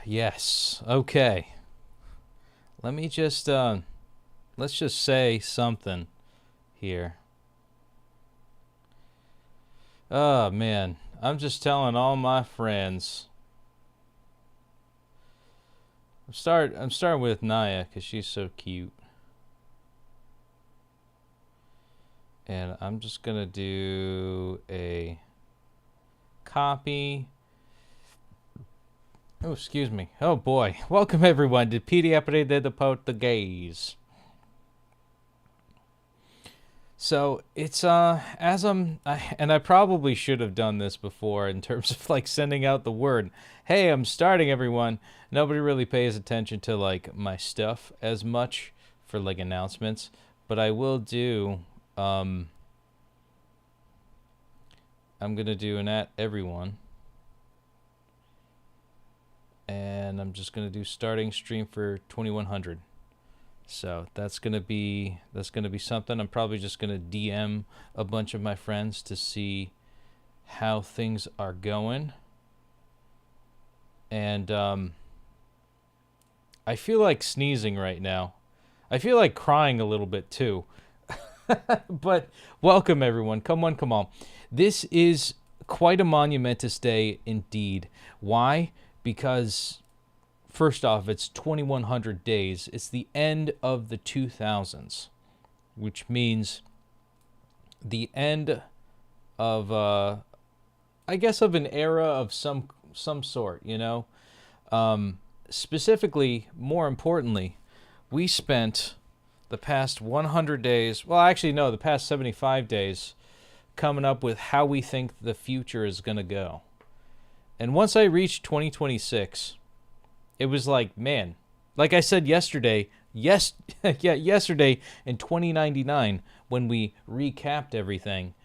Yes. Okay. Let me just let's just say something here. Oh man, I'm just telling all my friends. I'm starting with Naya cuz she's so cute. And I'm just going to do a copy. Oh, excuse me. Oh boy. Welcome everyone to Petey Aprendendo Português. So it's and I probably should have done this before in terms of like sending out the word, hey, I'm starting everyone. Nobody really pays attention to like my stuff as much for like announcements, but I will do I'm gonna do an at everyone, and I'm just gonna do starting stream for 2100. So that's gonna be something. I'm probably just gonna DM a bunch of my friends to see how things are going, and I feel like sneezing right now. I feel like crying a little bit too. But welcome everyone. Come on, come on. This is quite a monumentous day indeed. Why? Because first off, it's 2100 days. It's the end of the 2000s, which means the end of I guess of an era of some sort, you know. Specifically, more importantly, we spent the past 100 days, well, actually, no, the past 75 days, coming up with how we think the future is going to go. And once I reached 2026, it was like, man, like I said yesterday, yesterday in 2099, when we recapped everything,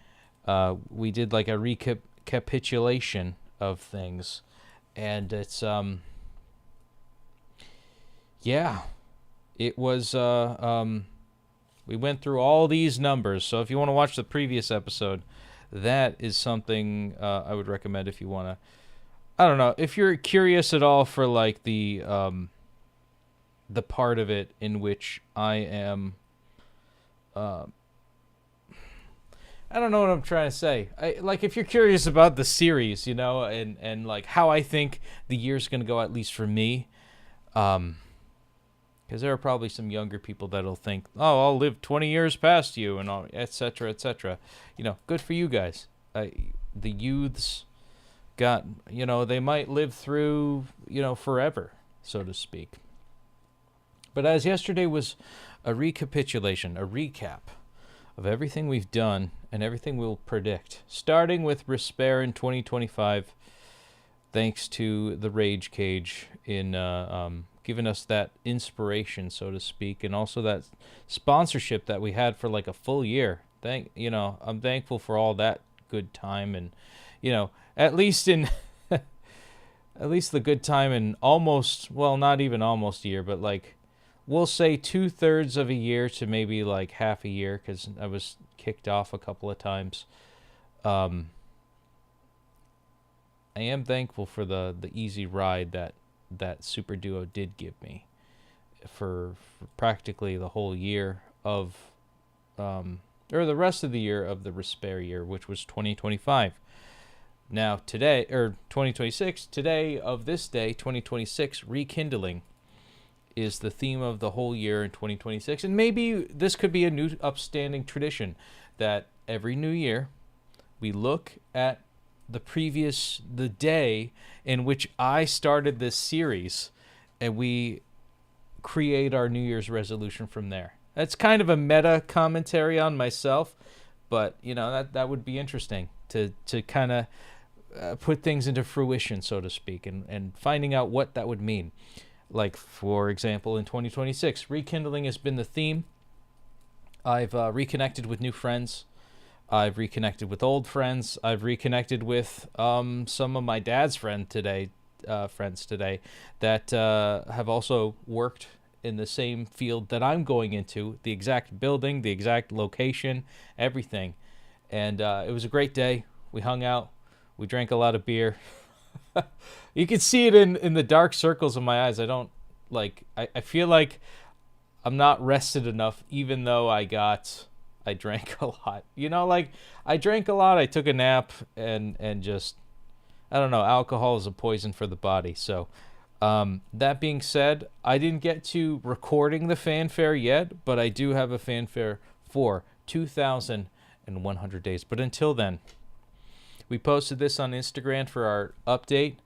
we did like a recapitulation of things. And it's, yeah. It was, we went through all these numbers. So if you want to watch the previous episode, that is something I would recommend if you want to, I don't know, if you're curious at all for like the part of it in which I am, I don't know what I'm trying to say. Like if you're curious about the series, you know, and like how I think the year's going to go, at least for me, because there are probably some younger people that'll think, oh, I'll live 20 years past you, and all, et cetera, et cetera. You know, good for you guys. The youths got, you know, they might live through, you know, forever, so to speak. But as yesterday was a recapitulation, a recap of everything we've done and everything we'll predict, starting with Respair in 2025, thanks to the Rage Cage in giving us that inspiration, so to speak, and also that sponsorship that we had for like a full year. I'm thankful for all that good time, and you know, at least in at least the good time in almost, well, not even almost a year, but like we'll say 2/3 of a year to maybe like half a year, because I was kicked off a couple of times. I am thankful for the easy ride that Super Duo did give me for practically the whole year of, or the rest of the year of the Respair year, which was 2025. Now today, or 2026, today of this day, 2026, rekindling is the theme of the whole year in 2026. And maybe this could be a new upstanding tradition that every new year we look at the day in which I started this series, and we create our New Year's resolution from there. That's kind of a meta commentary on myself, but you know, that would be interesting to kind of put things into fruition, so to speak, and finding out what that would mean. Like, for example, in 2026, rekindling has been the theme. I've reconnected with new friends. I've reconnected with old friends. I've reconnected with some of my dad's friends today that have also worked in the same field that I'm going into, the exact building, the exact location, everything. And it was a great day. We hung out. We drank a lot of beer. You can see it in the dark circles of my eyes. I don't I feel like I'm not rested enough, even though I drank a lot. I drank a lot, I took a nap, and just, I don't know, alcohol is a poison for the body. So, that being said, I didn't get to recording the fanfare yet, but I do have a fanfare for 2,100 days. But until then, we posted this on Instagram for our update.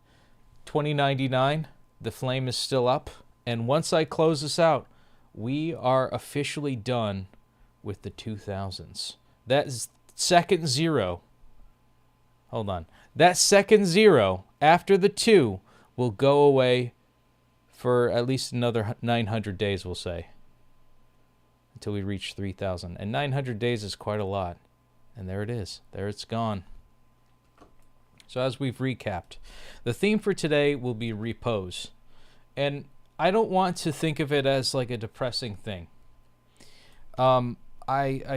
2099, the flame is still up. And once I close this out, we are officially done with the 2000s. That is second zero. Hold on. That second zero after the 2 will go away for at least another 900 days, we'll say, until we reach 3,000. And 900 days is quite a lot. And there it is. There it's gone. So as we've recapped, the theme for today will be repose. And I don't want to think of it as like a depressing thing. I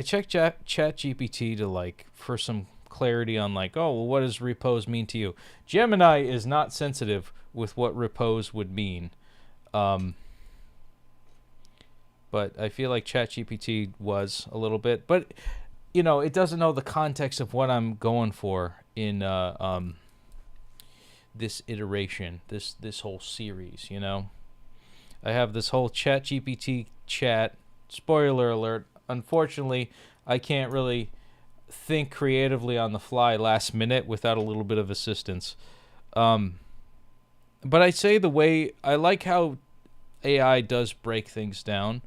checked ChatGPT to for some clarity on oh, well, what does repose mean to you? Gemini is not sensitive with what repose would mean. But I feel like ChatGPT was a little bit, but it doesn't know the context of what I'm going for in this iteration, this whole series. I have this whole ChatGPT chat. Spoiler alert. Unfortunately, I can't really think creatively on the fly last minute without a little bit of assistance. But I'd say I like how AI does break things down,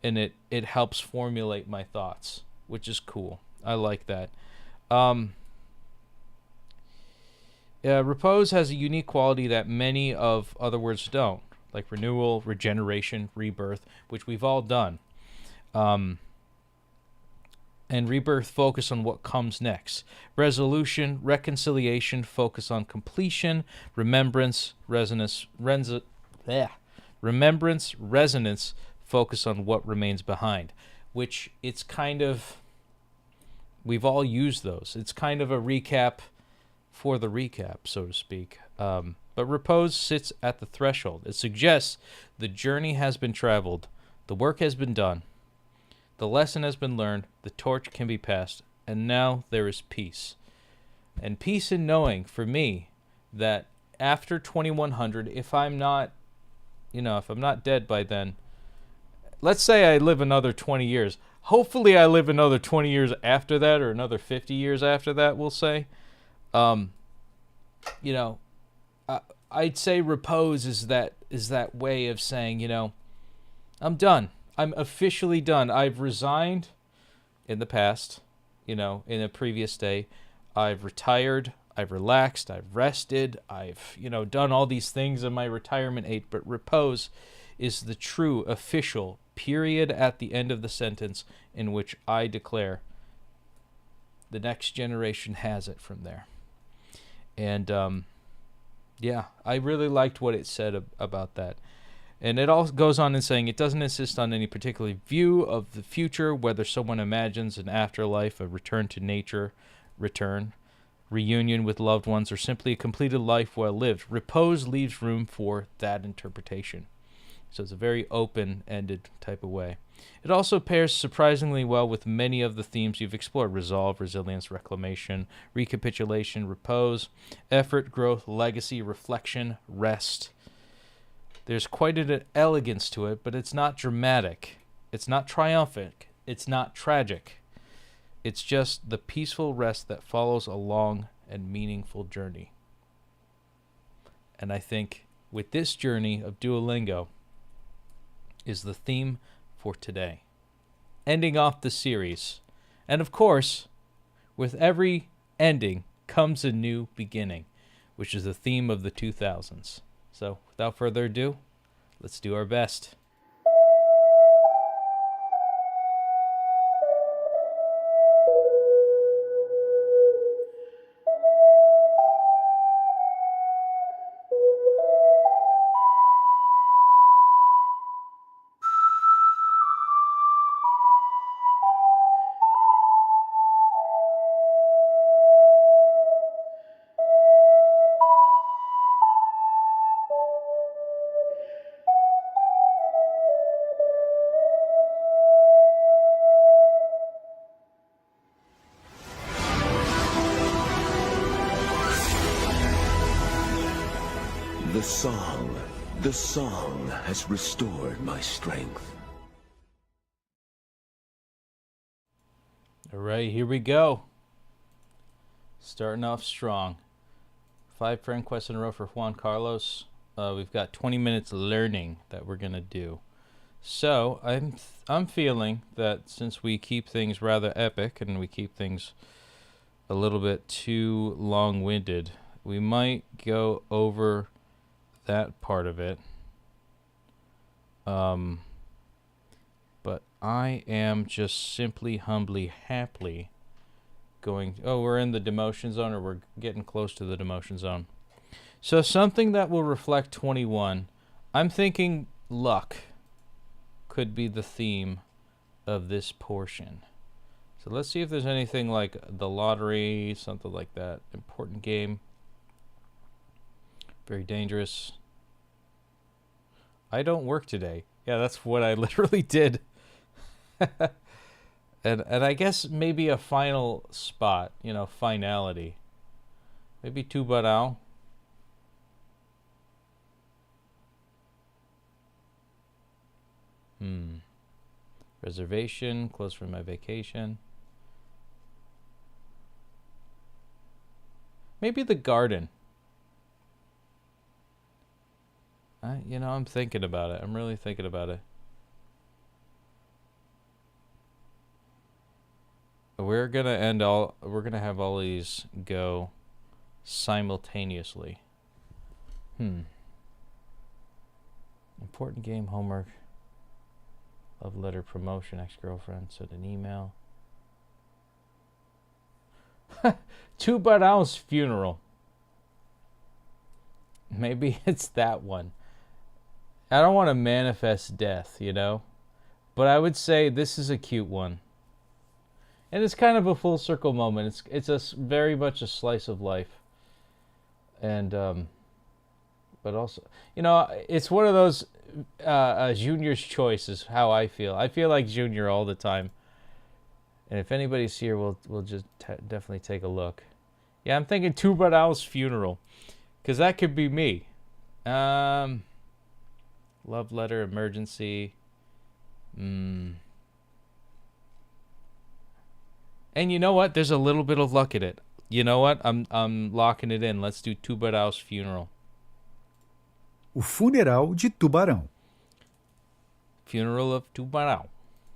and it helps formulate my thoughts, which is cool. I like that. Repose has a unique quality that many of other words don't, like renewal, regeneration, rebirth, which we've all done. And rebirth focus on what comes next. Resolution, reconciliation focus on completion. Remembrance, resonance focus on what remains behind. Which it's kind of, we've all used those. It's kind of a recap for the recap, so to speak. But repose sits at the threshold. It suggests the journey has been traveled, the work has been done, the lesson has been learned, the torch can be passed, and now there is peace. And peace in knowing, for me, that after 2100, if I'm not dead by then, let's say I live another 20 years. Hopefully I live another 20 years after that, or another 50 years after that, we'll say. I'd say repose is that way of saying, I'm done. I'm officially done. I've resigned in the past, in a previous day. I've retired. I've relaxed. I've rested. I've, done all these things in my retirement age. But repose is the true official period at the end of the sentence in which I declare the next generation has it from there. And, I really liked what it said about that. And it all goes on in saying it doesn't insist on any particular view of the future, whether someone imagines an afterlife, a return to nature, reunion with loved ones, or simply a completed life well lived. Repose leaves room for that interpretation. So it's a very open-ended type of way. It also pairs surprisingly well with many of the themes you've explored: resolve, resilience, reclamation, recapitulation, repose, effort, growth, legacy, reflection, rest. There's quite an elegance to it, but it's not dramatic. It's not triumphant. It's not tragic. It's just the peaceful rest that follows a long and meaningful journey. And I think with this journey of Duolingo is the theme for today, ending off the series. And of course, with every ending comes a new beginning, which is the theme of the 2000s. So, without further ado, let's do our best. The song has restored my strength. All right, here we go. Starting off strong. 5 friend quests in a row for Juan Carlos. We've got 20 minutes learning that we're gonna do. So I'm feeling that since we keep things rather epic and we keep things a little bit too long-winded, we might go over that part of it. But I am just simply, humbly, happily going... Oh, we're in the demotion zone, or we're getting close to the demotion zone. So something that will reflect 21. I'm thinking luck could be the theme of this portion. So let's see if there's anything like the lottery, something like that. Important game. Very dangerous. I don't work today. Yeah, that's what I literally did. and I guess maybe a final spot, you know, finality. Maybe Tubarão. Reservation, close for my vacation. Maybe the garden. You know, I'm thinking about it. I'm really thinking about it. We're gonna have all these go simultaneously. Important game, homework, love letter, promotion, ex-girlfriend, send an email. Tubarão's funeral. Maybe it's that one. I don't want to manifest death, you know, but I would say this is a cute one. And it's kind of a full circle moment. It's very much a slice of life. And, but also, you know, it's one of those Junior's choice is how I feel. I feel like Junior all the time. And if anybody's here, we'll just definitely take a look. Yeah, I'm thinking Tubarão's funeral, because that could be me. Love letter, emergency. And you know what? There's a little bit of luck in it. You know what? I'm locking it in. Let's do Tubarão's funeral. O funeral de Tubarão. Funeral of Tubarão.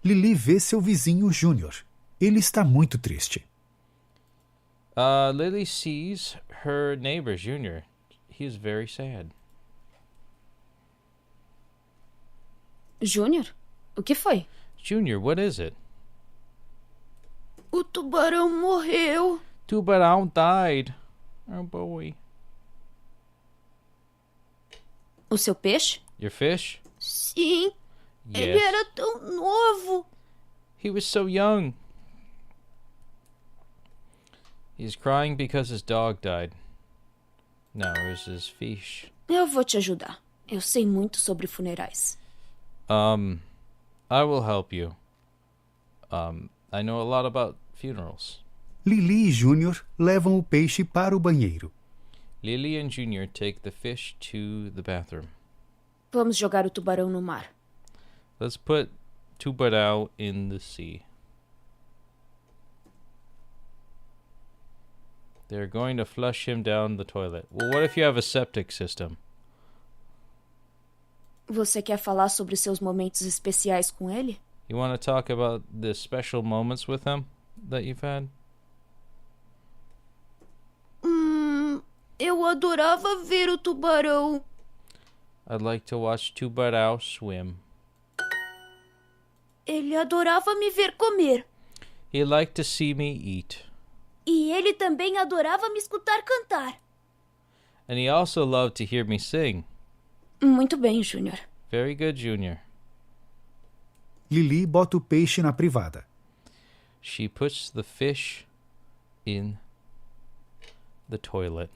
Lili vê seu vizinho Júnior. Ele está muito triste. Lily sees her neighbor Junior. He is very sad. Júnior? O que foi? Junior, what is it? O tubarão morreu. Tubarão died. Oh boy. O seu peixe? Your fish? Sim. Yes. Ele era tão novo. He was so young. He's crying because his dog died. No, it was his fish. Eu vou te ajudar. Eu sei muito sobre funerais. I will help you. I know a lot about funerals. Lili e Júnior levam o peixe para o banheiro. Lily and Junior take the fish to the bathroom. Vamos jogar o tubarão no mar. Let's put Tubarão in the sea. They're going to flush him down the toilet. Well, what if you have a septic system? Você quer falar sobre seus momentos especiais com ele? You want to talk about the special moments with him that you've had? Eu adorava ver o tubarão. I'd like to watch Tubarão swim. Ele adorava me ver comer. He liked to see me eat. E ele também adorava me escutar cantar. And he also loved to hear me sing. Muito bem, Júnior. Very good, Junior. Lili bota o peixe na privada. She puts the fish in the toilet.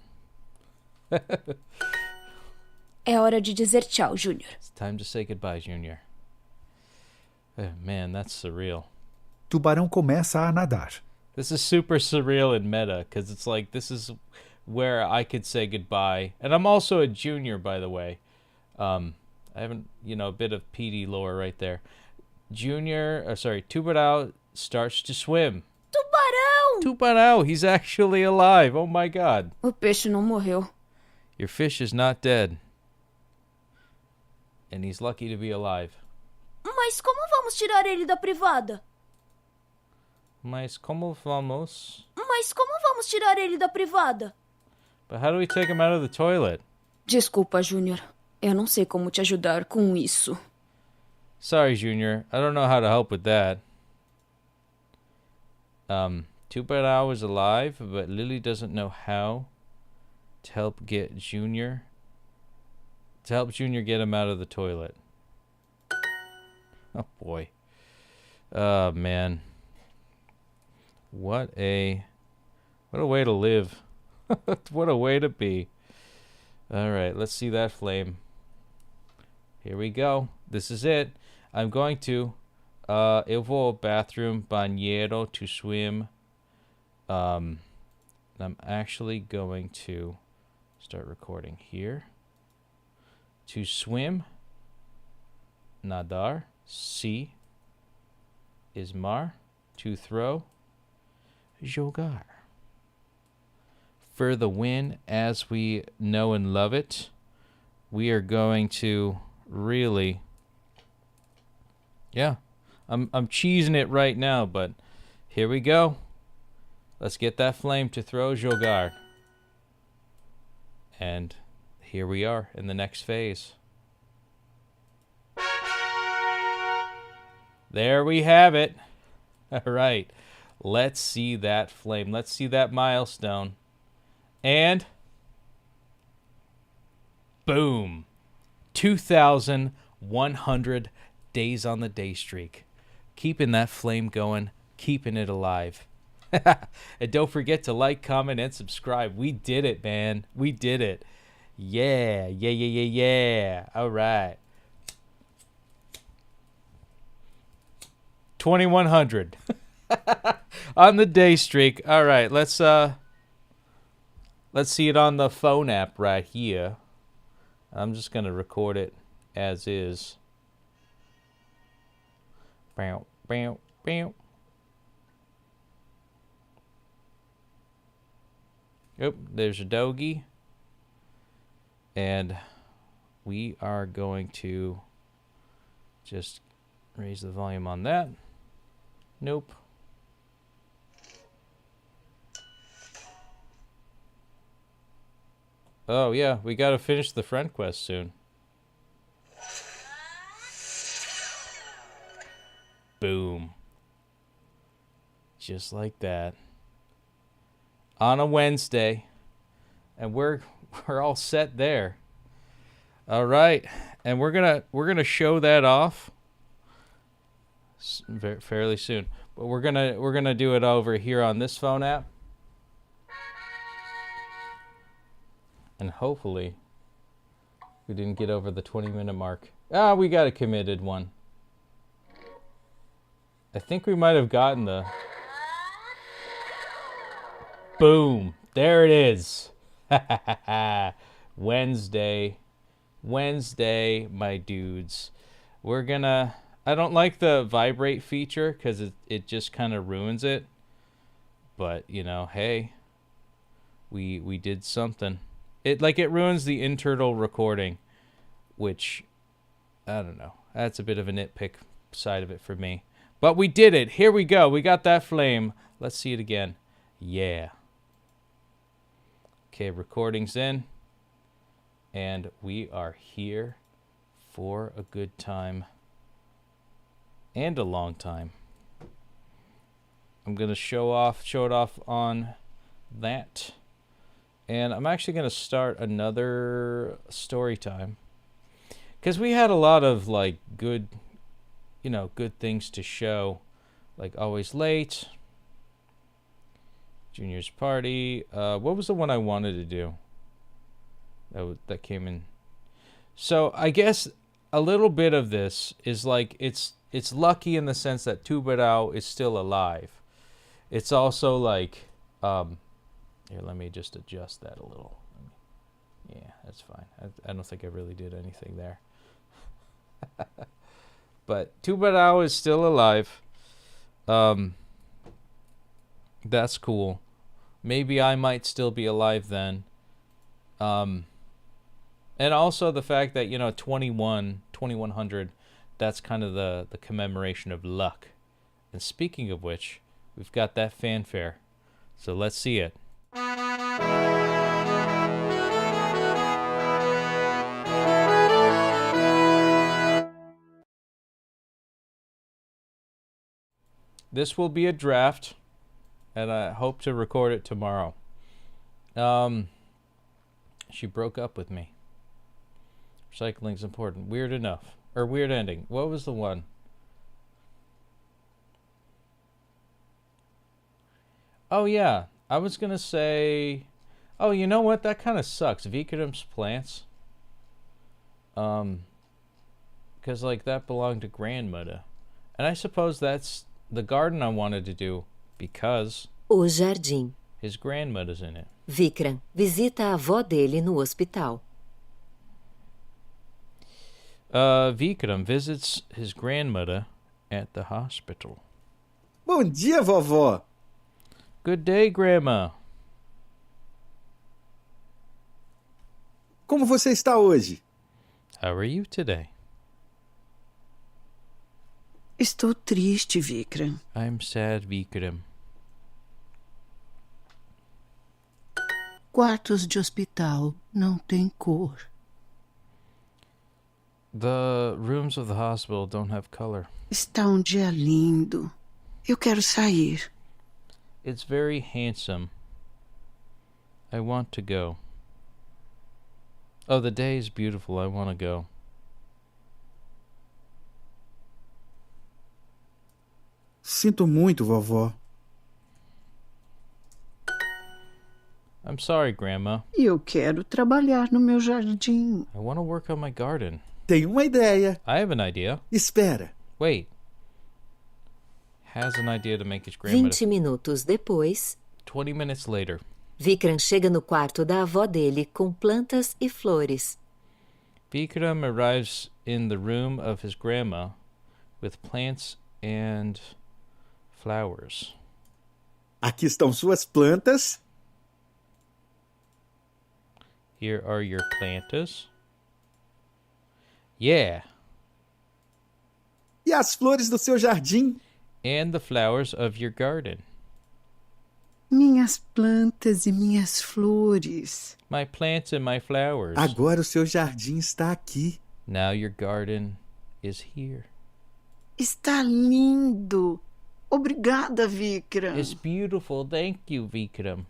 É hora de dizer tchau, Júnior. It's time to say goodbye, Junior. Oh, man, that's surreal. Tubarão começa a nadar. This is super surreal and meta, because it's like, this is where I could say goodbye. And I'm also a junior, by the way. I haven't, a bit of PD lore right there. Tubarão starts to swim. Tubarão! Tubarão, he's actually alive. Oh my God. O peixe não morreu. Your fish is not dead. And he's lucky to be alive. Mas como vamos tirar ele da privada? Mas como vamos? Tirar ele da privada? But how do we take him out of the toilet? Desculpa, Júnior. Eu não sei como te ajudar com isso. Sorry, Junior. I don't know how to help with that. Tubarão is alive, but Lily doesn't know how to help Junior get him out of the toilet. Oh boy. Oh man. What a way to live. What a way to be. All right, let's see that flame. Here we go. This is it. I'm going to eu vou ao bathroom, banheiro, to swim. I'm actually going to start recording here. To swim, nadar, si is mar, to throw, jogar. For the win, as we know and love it, we are going to really, I'm cheesing it right now, but here we go. Let's get that flame to throw, jogar. And here we are in the next phase. There we have it. All right. Let's see that flame. Let's see that milestone. And boom. 2,100 days on the day streak. Keeping that flame going, keeping it alive. And don't forget to like, comment, and subscribe. We did it, man. We did it. Yeah. All right. 2,100 on the day streak. All right, let's see it on the phone app right here. I'm just gonna record it as is. Bow, bow, bow. Yep, there's a doggy. And we are going to just raise the volume on that. Nope. Oh yeah, we gotta finish the friend quest soon. Boom. Just like that. On a Wednesday. And we're all set there. All right. And we're gonna show that off fairly soon. But we're gonna do it over here on this phone app. And hopefully we didn't get over the 20-minute mark. Ah, we got a committed one. I think we might have gotten the... Boom. There it is. Wednesday, my dudes. We're gonna... I don't like the vibrate feature because it just kind of ruins it. But, hey, we did something. It ruins the internal recording, which, I don't know. That's a bit of a nitpick side of it for me. But we did it. Here we go. We got that flame. Let's see it again. Yeah. Okay, recording's in. And we are here for a good time. And a long time. I'm going to show it off on that. And I'm actually going to start another story time. Because we had a lot of, good things to show. Like Always Late. Junior's Party. What was the one I wanted to do? That came in. So I guess a little bit of this is it's lucky in the sense that Tubarão is still alive. It's also Here, let me just adjust that a little. Yeah, that's fine. I don't think I really did anything there. But Tubarão is still alive. That's cool. Maybe I might still be alive then. And also the fact that, 2100, that's kind of the commemoration of luck. And speaking of which, we've got that fanfare. So let's see it. This will be a draft, and I hope to record it tomorrow. She broke up with me. Recycling's important. Weird enough. Or weird ending. What was the one? Oh, yeah. I was going to say... Oh, you know what? That kind of sucks. Vicodum's plants. Because, that belonged to grandmother. And I suppose that's the garden I wanted to do because... O jardim. His grandmother's in it. Vikram visita a avó dele no hospital. Vikram visits his grandmother at the hospital. Bom dia, vovó. Good day, Grandma. Como você está hoje? How are you today? Estou triste, Vikram. I'm sad, Vikram. Quartos de hospital não têm cor. The rooms of the hospital don't have color. Está um dia lindo. Eu quero sair. It's very handsome. I want to go. Oh, the day is beautiful. I want to go. Sinto muito, vovó. I'm sorry, Grandma. Eu quero trabalhar no meu jardim. I want to work on my garden. Tenho uma ideia. I have an idea. Espera. Wait. Has an idea to make his grandmother... 20 minutos depois, 20 minutes later. Vikram chega no quarto da avó dele com plantas e flores. Vikram arrives in the room of his grandma with plants and flowers. Aqui estão suas plantas. Here are your plantas. Yeah. E as flores do seu jardim. And the flowers of your garden. Minhas plantas e minhas flores. My plants and my flowers. Agora o seu jardim está aqui. Now your garden is here. Está lindo. Obrigada, Vikram. It's beautiful. Thank you, Vikram.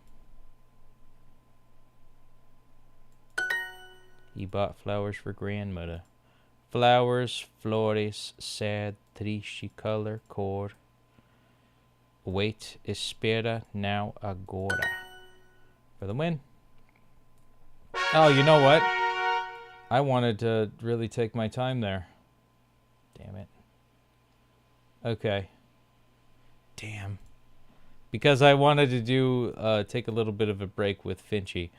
He bought flowers for grandmother. Flowers, flores, sad, triste, color, cor. Wait, espera, now, agora. For the win. Oh, you know what? I wanted to really take my time there. Damn it. Okay. Damn. Because I wanted to do, take a little bit of a break with Finchy.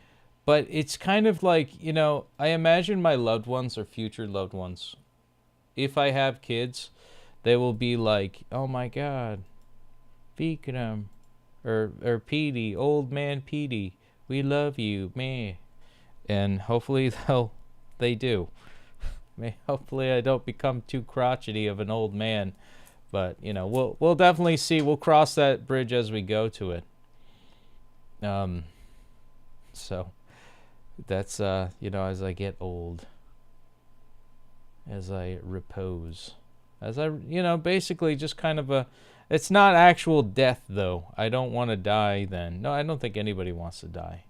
But it's kind of like, I imagine my loved ones or future loved ones, if I have kids, they will be like, oh my God, Vikram, or Petey, old man Petey, we love you, man. And hopefully they do. Hopefully I don't become too crotchety of an old man. But, we'll definitely see. We'll cross that bridge as we go to it. So... That's, as I get old, as I repose, as I, basically just kind of it's not actual death, though. I don't want to die then. No, I don't think anybody wants to die.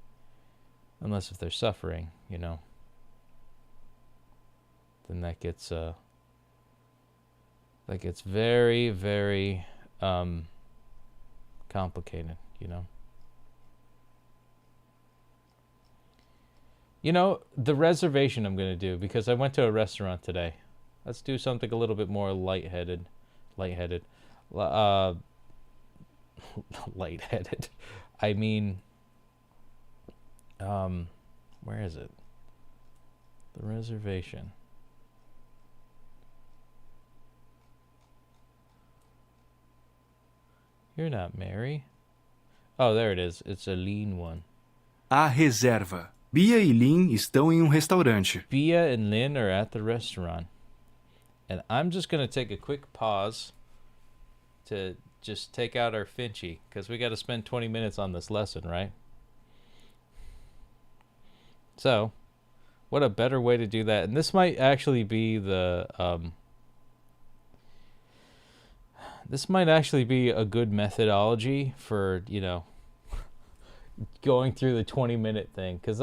Unless if they're suffering, Then that gets very, very, complicated, the reservation I'm going to do, because I went to a restaurant today. Let's do something a little bit more lightheaded. Lightheaded. I mean, Where is it? The reservation. You're not Mary. Oh, there it is. It's a lean one. A reserva. Bia e Lynn estão em restaurante. Bia and Lynn are at the restaurant. And I'm just going to take a quick pause to just take out our Finchy, because we got to spend 20 minutes on this lesson, right? So, what a better way to do that. And this might actually be the... this might actually be a good methodology for, you know, going through the 20-minute thing. Because,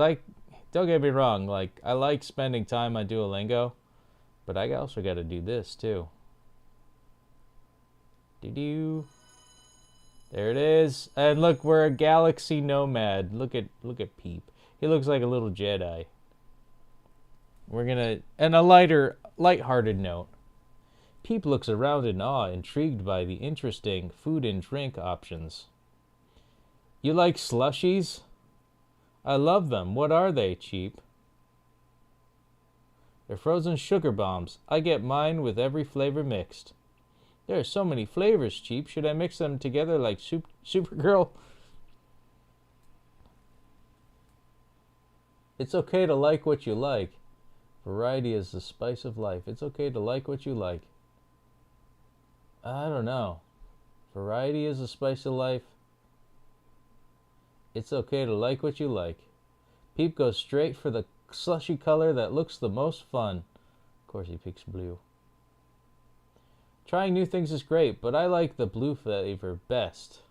don't get me wrong, like, I like spending time on Duolingo, but I also got to do this, too. There it is. And look, we're a galaxy nomad. Look at Peep. He looks like a little Jedi. We're gonna... And a lighthearted note. Peep looks around in awe, intrigued by the interesting food and drink options. You like slushies? I love them. What are they, Cheap? They're frozen sugar bombs. I get mine with every flavor mixed. There are so many flavors, Cheap. Should I mix them together like Supergirl? It's okay to like what you like. Variety is the spice of life. It's okay to like what you like. I don't know. Variety is the spice of life. It's okay to like what you like. Peep goes straight for the slushy color that looks the most fun. Of course he picks blue. Trying new things is great, but I like the blue flavor best.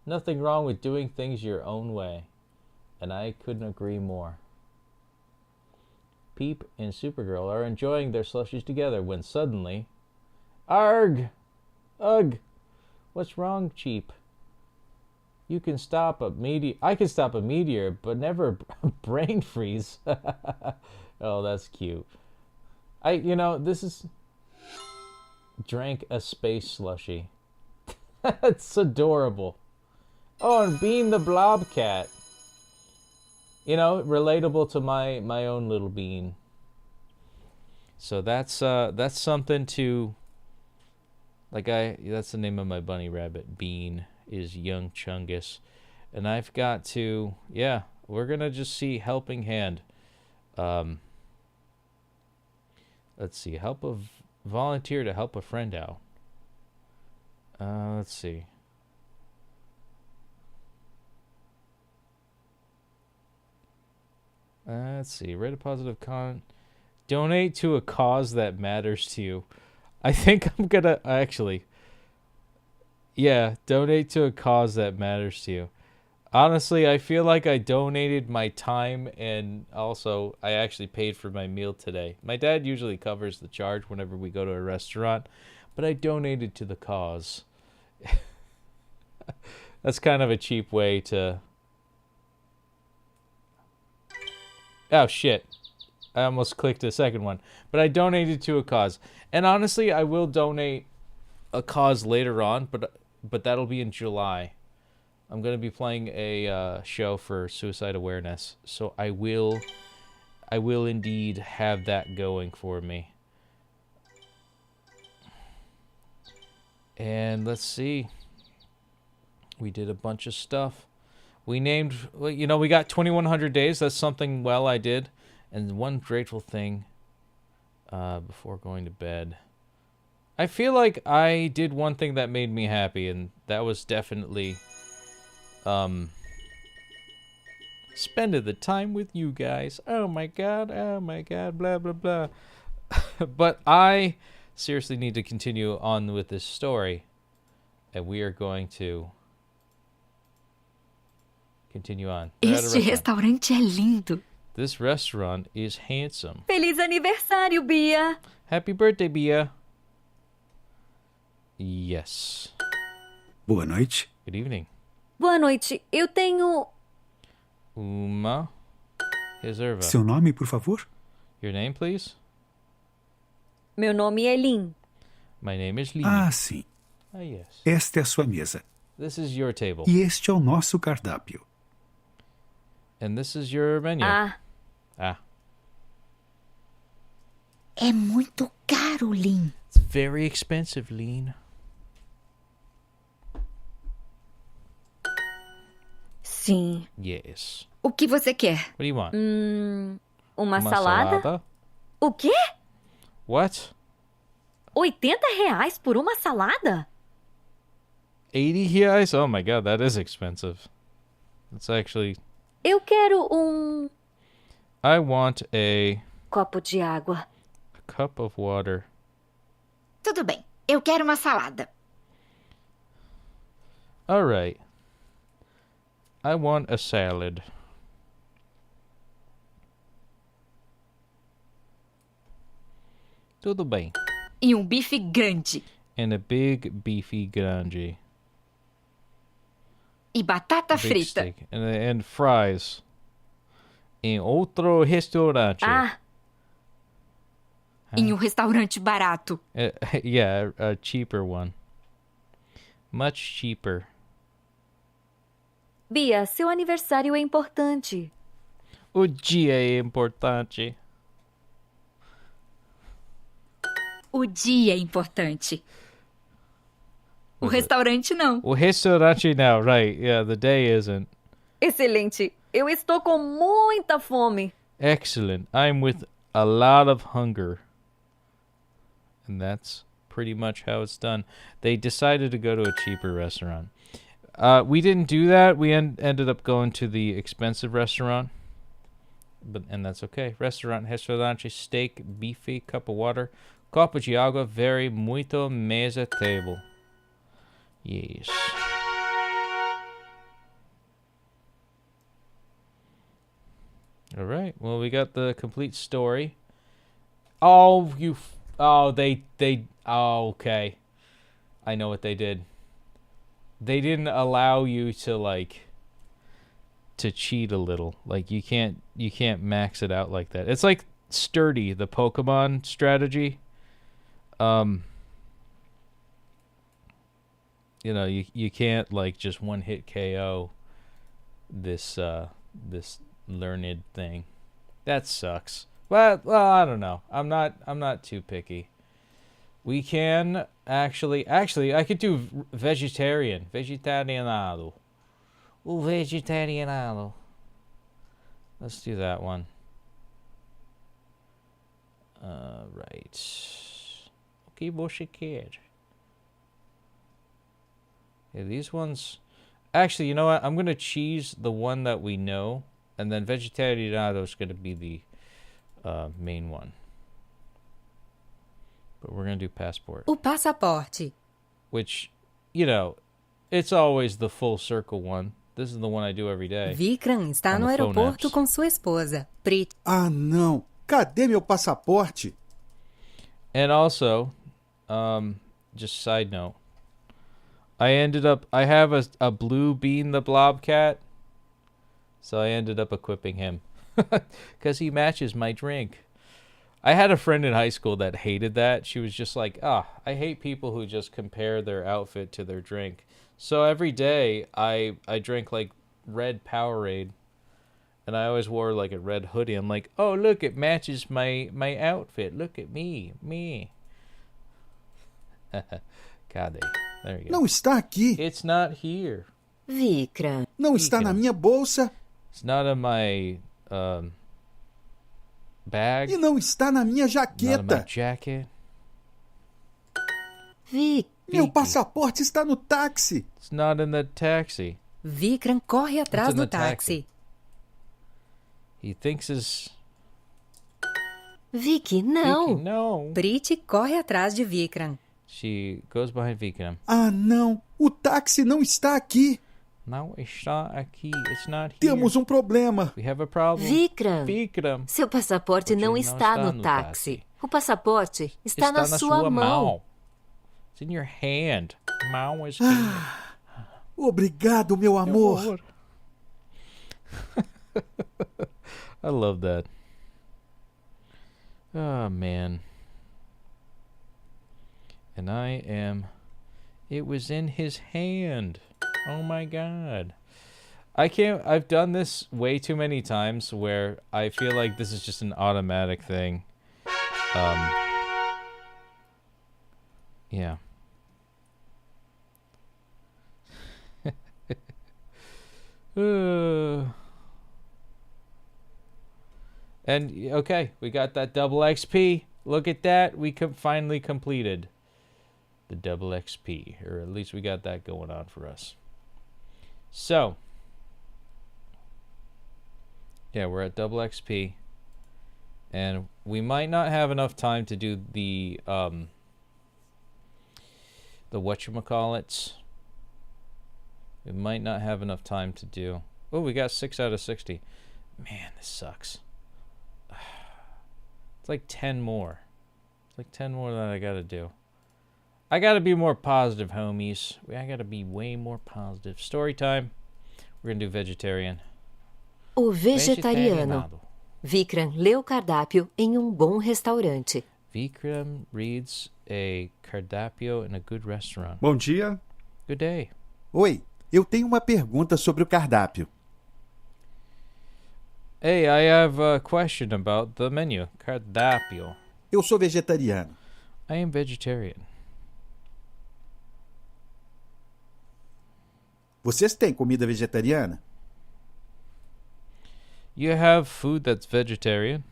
Nothing wrong with doing things your own way. And I couldn't agree more. Peep and Supergirl are enjoying their slushies together when suddenly... Arg! Ugh! What's wrong, Cheap? You can stop a meteor... I can stop a meteor, but never a brain freeze. Oh, that's cute. This is... Drank a space slushie. That's adorable. Oh, and Bean the Blobcat. You know, relatable to my own little Bean. So that's something to... that's the name of my bunny rabbit. Bean is Young Chungus. And I've got to... Yeah, we're going to just see Helping Hand. Let's see. Volunteer to help a friend out. Let's see. Write a positive comment. Donate to a cause that matters to you. I think I'm gonna actually... Yeah, donate to a cause that matters to you. Honestly, I feel like I donated my time, and also I actually paid for my meal today. My dad usually covers the charge whenever we go to a restaurant, but I donated to the cause. That's kind of a cheap way to... Oh, shit. I almost clicked a second one. But I donated to a cause. And honestly, I will donate a cause later on, but that'll be in July. I'm going to be playing a show for suicide awareness. So I will indeed have that going for me. And let's see. We did a bunch of stuff. We named, we got 2100 days. That's something well I did. And one grateful thing before going to bed. I feel like I did one thing that made me happy, and that was definitely spending the time with you guys. Oh my god, blah, blah, blah. But I seriously need to continue on with this story, and we are going to continue on. Este restaurante é lindo. This restaurant is handsome. Feliz aniversário, Bia. Happy birthday, Bia. Yes. Boa noite. Good evening. Boa noite. Eu tenho... Uma reserva. Seu nome, por favor? Your name, please? Meu nome é Lynn. My name is Lee. Ah, sim. Ah, yes. Esta é a sua mesa. This is your table. E este é o nosso cardápio. And this is your menu. Ah, Ah. É muito caro, Lin. It's very expensive, Lean. sim. Yes. O que você quer? What do you want? Uma salada? O quê? What? R$ 80 por uma salada? 80 reais? Oh my god, that is expensive. It's actually... Eu quero I want a copo de água. cup of water. Tudo bem, eu quero uma salada. Alright. I want a salad. Tudo bem. E bife grande. And a big beefy grande. E batata Big frita. steak. And fries. Em outro restaurante. Ah, Em restaurante barato. Yeah, a cheaper one. Much cheaper. Bia, seu aniversário é importante. O dia é importante. O dia é importante. O restaurante não. O restaurante now, right. Yeah, the day isn't. Excelente. Eu estou com muita fome. Excellent. I'm with a lot of hunger. And that's pretty much how it's done. They decided to go to a cheaper restaurant. We didn't do that. We ended up going to the expensive restaurant. And that's okay. Restaurante, steak, beefy, cup of water, copo de água, very muito mesa table. Yes. All right. Well, we got the complete story. Oh, oh, okay. I know what they did. They didn't allow you to to cheat a little. Like you can't max it out like that. It's like Sturdy, the Pokemon strategy. You know, you can't just one hit KO this learned thing. That sucks. Well, I don't know. I'm not too picky. We can actually I could do vegetarianado. O vegetarianado. Let's do that one. Right. O que você quer? Yeah, these ones... Actually, you know what? I'm going to choose the one that we know. And then vegetarianado is going to be the main one. But we're going to do passport. O passaporte. Which, you know, it's always the full circle one. This is the one I do every day. Vikram está On no the phone aeroporto apps. com sua esposa. Pretty. Ah, não. Cadê meu passaporte? And also, just side note, I have a blue Bean the Blobcat, so I ended up equipping him because he matches my drink. I had a friend in high school that hated that. She was just like, I hate people who just compare their outfit to their drink. So every day I drank red Powerade, and I always wore a red hoodie. I'm like, oh, look, it matches my outfit. Look at me. Cadê? There you go. Não está aqui. It's not here. Vikram. Não está na minha bolsa. It's not in my bag. E não está na minha Not in my jaqueta. jacket. Meu passaporte está no táxi. It's not in the taxi. Vikram corre atrás in the do táxi. He thinks his... Vicky, não. Vicky, no. Pretty corre atrás de Vikram. She goes behind Vikram. Ah, não. O táxi não está aqui. Não está aqui. It's not here. Temos problema. We have a problem. Vikram. Seu passaporte não está no táxi. O passaporte está na sua mão. It's in your hand. Mão is here. Obrigado, meu amor. I love that. Oh, man. And it was in his hand. Oh my god. I've done this way too many times where I feel like this is just an automatic thing. Yeah. And okay, we got that double XP. Look at that. We finally completed the double XP, or at least we got that going on for us. So, yeah, we're at double XP, and we might not have enough time to do the whatchamacallits. We might not have enough time to do. Oh, we got 6 out of 60. Man, this sucks. It's like 10 more. It's like 10 more that I gotta do. I gotta be more positive, homies. I gotta be way more positive. Story time. We're gonna do vegetarian. O vegetariano. Vikram lê o cardápio em bom restaurante. Vikram reads a cardápio in a good restaurant. Bom dia. Good day. Oi, eu tenho uma pergunta sobre o cardápio. Hey, I have a question about the menu. Cardápio. Eu sou vegetariano. I am vegetarian. Vocês têm comida vegetariana? You have food that's vegetarian?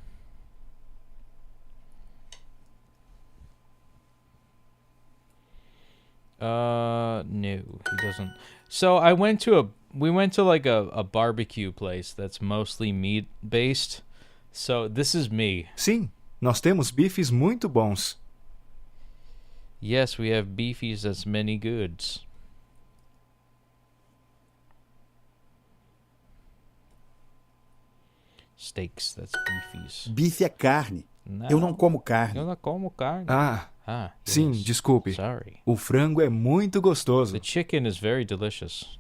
No, he doesn't. So we went to like a barbecue place that's mostly meat based. So this is me. Sim, nós temos bifes muito bons. Yes, we have beefies that's many goods. Steaks, that's beefies. Bife é carne. Eu não como carne. Eu não como carne. Sim, yes. desculpe. Sorry. O frango é muito gostoso. The chicken is very delicious.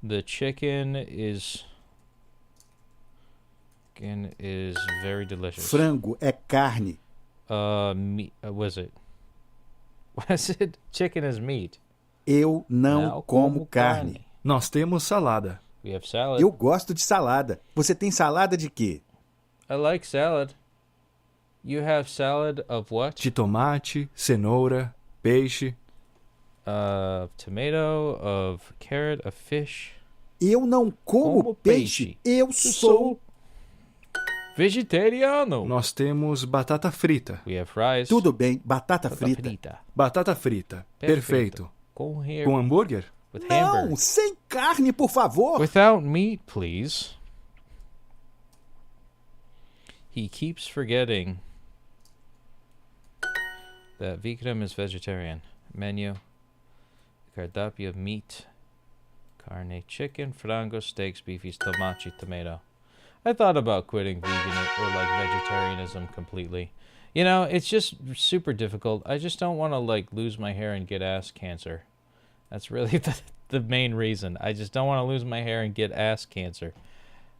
The chicken is very delicious. Frango é carne. Meat, was it? Was it? Chicken is meat. Eu não como carne. Nós temos salada. We have salad. Eu gosto de salada. Você tem salada de quê? I like salad. You have salad of what? De tomate, cenoura, peixe. Tomato, of carrot, of fish. Eu não como peixe. Eu sou vegetariano. Nós temos batata frita. We have fries. Tudo bem, batata frita. Batata frita. Perfeito. Com hambúrguer? With não, hamburger. Sem carne, por favor. Without meat, please. He keeps forgetting that Vikram is vegetarian. Menu. Cardápio of meat. Carne, chicken, frango, steaks, beefies, tomate, tomato. I thought about quitting vegan or like vegetarianism completely. You know, it's just super difficult. I just don't want to like lose my hair and get ass cancer. That's really the main reason. I just don't want to lose my hair and get ass cancer.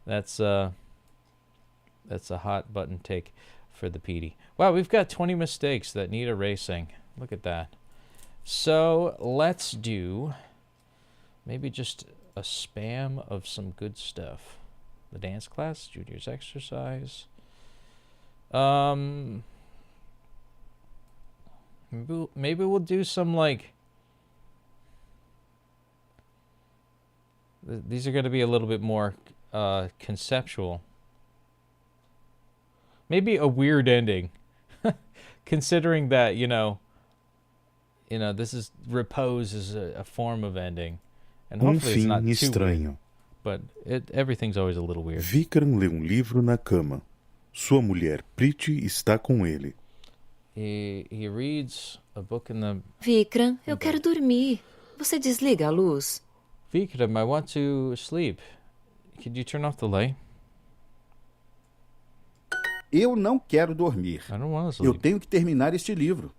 That's a hot button take for the PD. Wow, we've got 20 mistakes that need erasing. Look at that. So let's do maybe just a spam of some good stuff. The dance class, juniors exercise. Maybe we'll do some like. These are going to be a little bit more conceptual. Maybe a weird ending, considering that you know, this is repose is a form of ending, and hopefully it's not too estranho. Weird, but everything's always a little weird. Vikram lê livro na cama. Sua mulher Petey está com ele. He reads a book in the. Vikram, eu quero dormir. Você desliga a luz? Vikram, I want to sleep. Could you turn off the light? Eu não quero dormir. I don't want to sleep. Eu tenho que terminar este livro.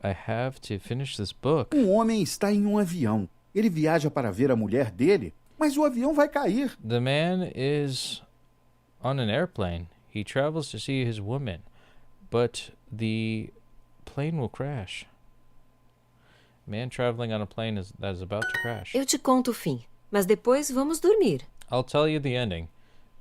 I have to finish this book. Um homem está em um avião. Ele viaja para ver a mulher dele, mas o avião vai cair. The man is on an airplane. He travels to see his woman, but the plane will crash. Man traveling on a plane that is about to crash. Eu te conto o fim, mas depois vamos dormir. I'll tell you the ending,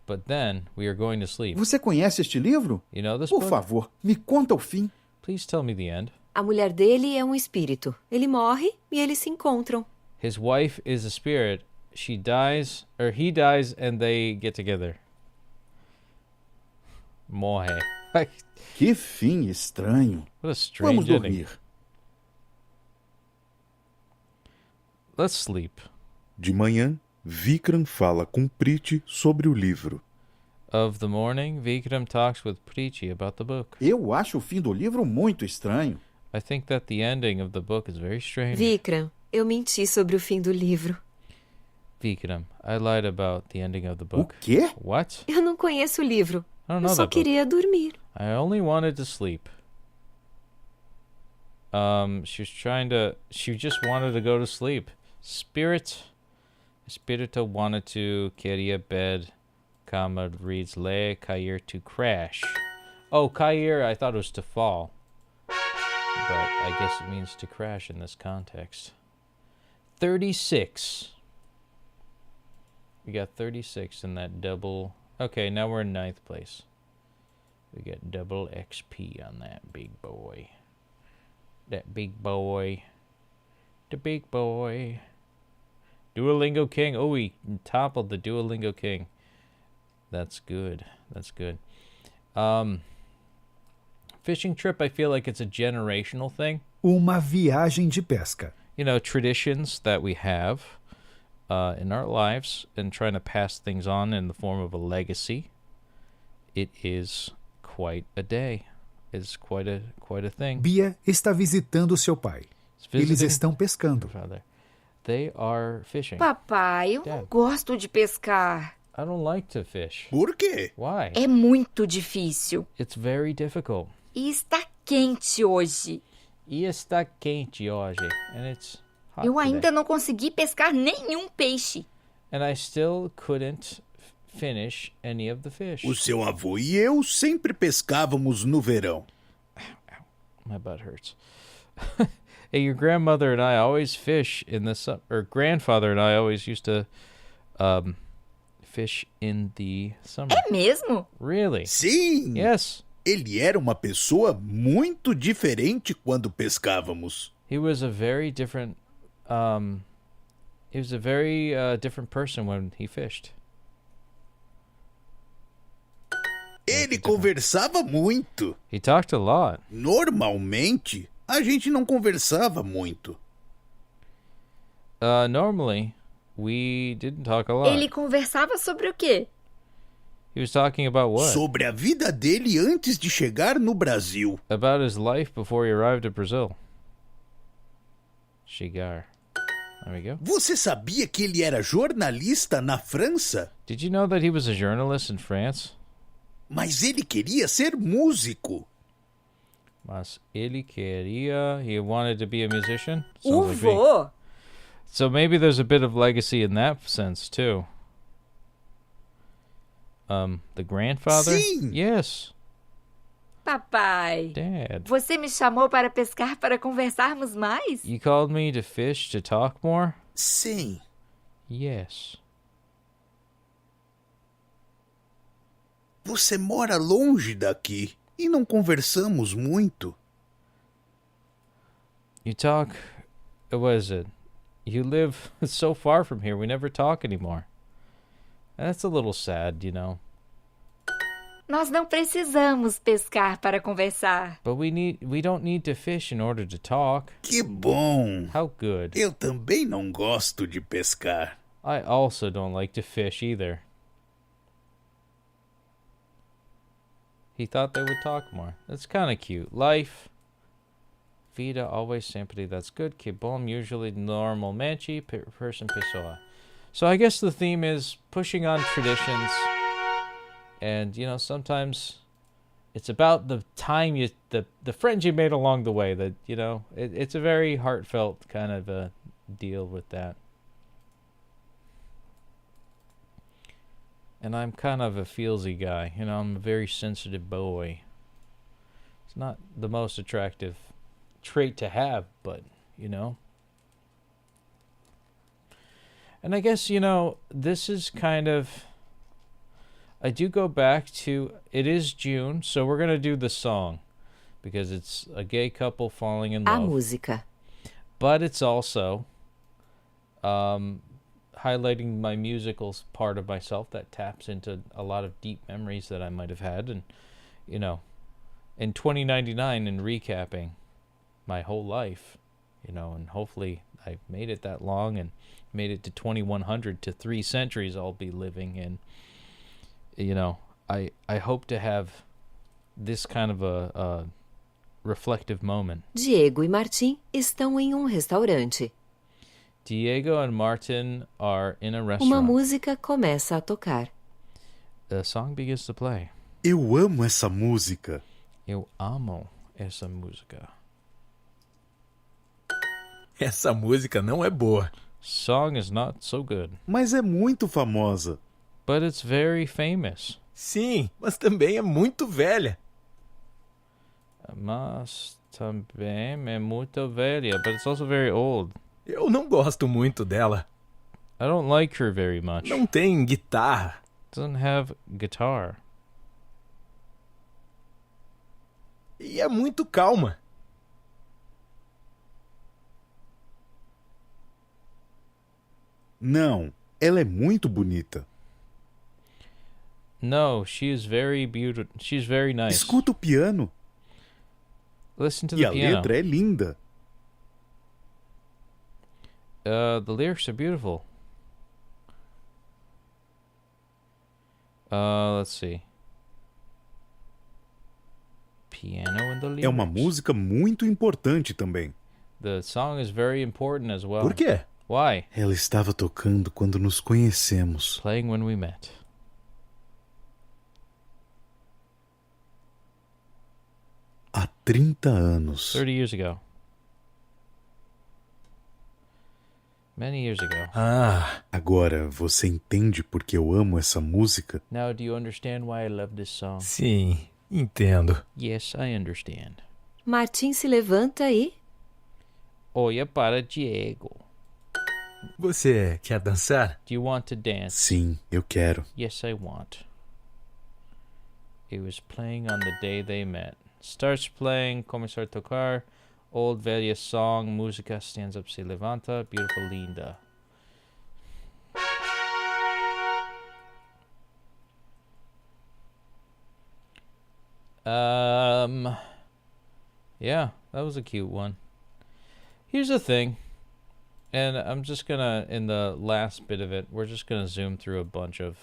but then we are going to sleep. Você conhece este livro? You know this Por book? favor, me conta o fim. Please tell me the end. A mulher dele é um espírito. Ele morre e eles se encontram. His wife is a spirit. She dies, or he dies, and they get together. Morre. Que fim estranho. What a strange Vamos ending. dormir. Let's sleep. De manhã, Vikram fala com Priti sobre o livro. Of the morning, Vikram talks with Preeti about the book. Eu acho o fim do livro muito estranho. I think that the ending of the book is very strange. Vikram, eu menti sobre o fim do livro. Vikram, I lied about the ending of the book. O quê? What? Eu não conheço o livro. I don't Eu know só that book. queria dormir. I only wanted to sleep. She just wanted to go to sleep. Espírito wanted to, queria bed, cama, reads le, cair, to crash. Oh, cair, I thought it was to fall. But I guess it means to crash in this context. 36. We got 36 in that double. Okay, now we're in 9th place. We get double XP on that big boy. That big boy. The big boy. Duolingo King. Oh, we toppled the Duolingo King. That's good. That's good. Fishing trip, I feel like it's a generational thing. Uma viagem de pesca. You know, traditions that we have in our lives and trying to pass things on in the form of a legacy. It is quite a day. It's quite a thing. Bia está visitando seu pai. Eles estão pescando. Father. They are fishing. Papai, eu não gosto de pescar. I don't like to fish. Por quê? Why? É muito difícil. It's very difficult. E está quente hoje. E está quente hoje. And it's hot Eu today. ainda não consegui pescar nenhum peixe. And I still couldn't finish any of the fish. O seu avô e eu sempre pescávamos no verão. My butt hurts. Hey, your grandmother and I always fish in the summer. Or grandfather and I always used to fish in the summer. É mesmo? Really? Sim! Yes. Ele era uma pessoa muito diferente quando pescávamos. He was a very different different person when he fished. Ele conversava muito. He talked a lot. Normalmente, a gente não conversava muito. Normally, we didn't talk a lot. Ele conversava sobre o quê? He was talking about what? Sobre a vida dele antes de chegar no Brasil. About his life before he arrived at Brazil. Chegar. There we go. Você sabia que ele era jornalista na França? Did you know that he was a journalist in France? Mas ele queria ser músico. Mas ele queria... He wanted to be a musician? O Sounds like me. vô. So maybe there's a bit of legacy in that sense, too. The grandfather? Sim. Yes. Papai, Dad. você me chamou para pescar para conversarmos mais? You called me to fish to talk more? Sim. Yes. Você mora longe daqui e não conversamos muito. You talk... What is it? You live so far from here, we never talk anymore. That's a little sad, you know. Nós não precisamos pescar para conversar. But we don't need to fish in order to talk. Que bom. How good. Eu também não gosto de pescar. I also don't like to fish either. He thought they would talk more. That's kind of cute. Life. Vida, always sempre. That's good. Que bom, usually normalmente, person, pessoa. So I guess the theme is pushing on traditions. And, you know, sometimes it's about the time the friends you made along the way. That, you know, it's a very heartfelt kind of a deal with that. And I'm kind of a feelsy guy. You know, I'm a very sensitive boy. It's not the most attractive trait to have, but, you know, And I guess, you know, this is kind of... I do go back to... It is June, so we're going to do the song. Because it's a gay couple falling in love. A música. But it's also highlighting my musical part of myself that taps into a lot of deep memories that I might have had. And, you know, in 2099 and recapping my whole life, you know, and hopefully I made it that long and made it to 2100 to 3 centuries I'll be living in. You know, I hope to have this kind of a reflective moment. Diego e Martim estão em restaurante. Diego and Martin are in a Uma restaurant. música começa a tocar. The song begins to play. Eu amo essa música. Eu amo essa música. Essa música não é boa. Song is not so good. Mas é muito famosa. But it's very famous. Sim, mas também é muito velha. Mas também é muito velha, but it's also very old. Eu não gosto muito dela. I don't like her very much. Não tem guitarra. Doesn't have guitar. E é muito calma. Não, ela é muito bonita. No, she is very beautiful. She's very nice. Escuta o piano. Listen to E the a piano. letra é linda. The lyrics are beautiful. Let's see. Piano and the lyrics. É uma música muito importante também. The song is very important as well. Por quê? Why? Ela estava tocando quando nos conhecemos. Playing when we met. Há 30 anos. 30 years ago. Many years ago. Ah, Agora você entende por que eu amo essa música? Now do you understand why I love this song? sim, entendo. Yes, I understand. Martim se levanta e... Olha para Diego. Você quer dançar? Do you want to dance? Sim, eu quero. Yes, I want. It was playing on the day they met. Starts playing, começar a tocar. Old velha song, música, stands up, se levanta. Beautiful, linda. Yeah, that was a cute one. Here's the thing. And I'm just gonna, in the last bit of it, we're just gonna zoom through a bunch of...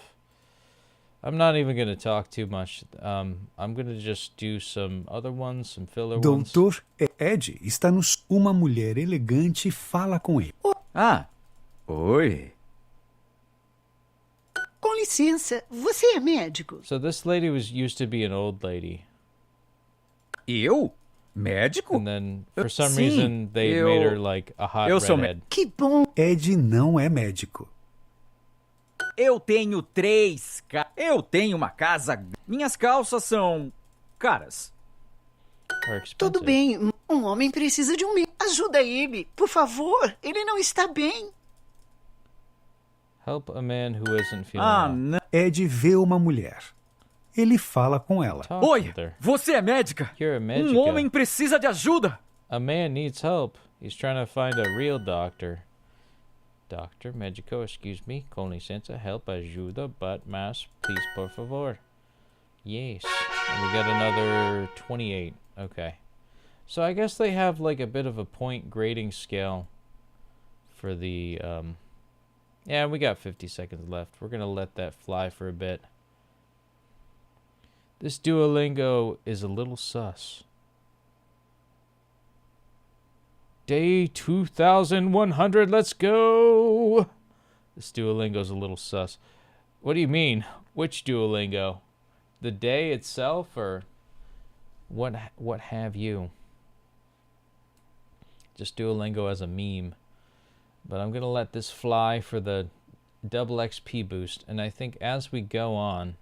I'm not even gonna talk too much. I'm gonna just do some other ones, some filler ones. Doutor Ed está nos... Uma mulher elegante fala com ele. Ah, oi. Com licença, você é médico? So this lady used to be an old lady. Eu? Médico? And then, for some Sim, reason, they made her like a hot eu sou redhead. Que bom! Ed não é médico. Eu tenho 3 Eu tenho uma casa. Minhas calças são caras. Or expensive. Tudo bem, um homem precisa de um médico. Ajuda ele, por favor. Ele não está bem. Help a man who isn't feeling Ah, well. não. Ed vê uma mulher. Ele fala com ela. Talk Oi, with her. você é médica? You're a magica. Um homem precisa de ajuda. A man needs help. He's trying to find a real doctor. Doctor, médico, excuse me. Com licença, help, ajuda, but mas, please, por favor. Yes. And we got another 28. Okay. So I guess they have like a bit of a point grading scale for the, yeah, we got 50 seconds left. We're going to let that fly for a bit. This Duolingo is a little sus. Day 2100, let's go! This Duolingo's a little sus. What do you mean? Which Duolingo? The day itself, or what have you? Just Duolingo as a meme. But I'm gonna let this fly for the double XP boost, and I think as we go on,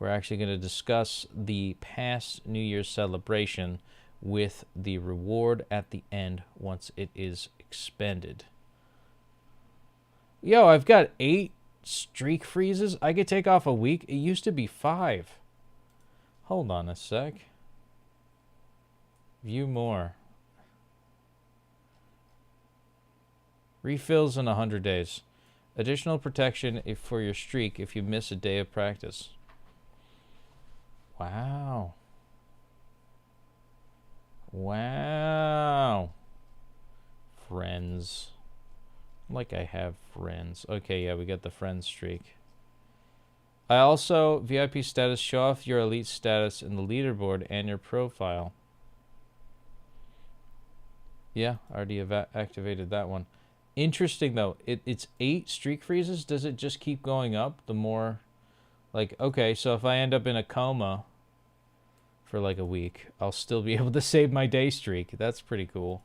we're actually going to discuss the past New Year's celebration with the reward at the end once it is expended. Yo, I've got 8 streak freezes. I could take off a week. It used to be 5. Hold on a sec. View more. Refills in 100 days. Additional protection for your streak if you miss a day of practice. Wow. Wow. Friends. Like I have friends. Okay, yeah, we got the friend streak. I also, VIP status, show off your elite status in the leaderboard and your profile. Yeah, already activated that one. Interesting, though. It's 8 streak freezes. Does it just keep going up the more... Like, okay, so if I end up in a coma for like a week, I'll still be able to save my day streak. That's pretty cool.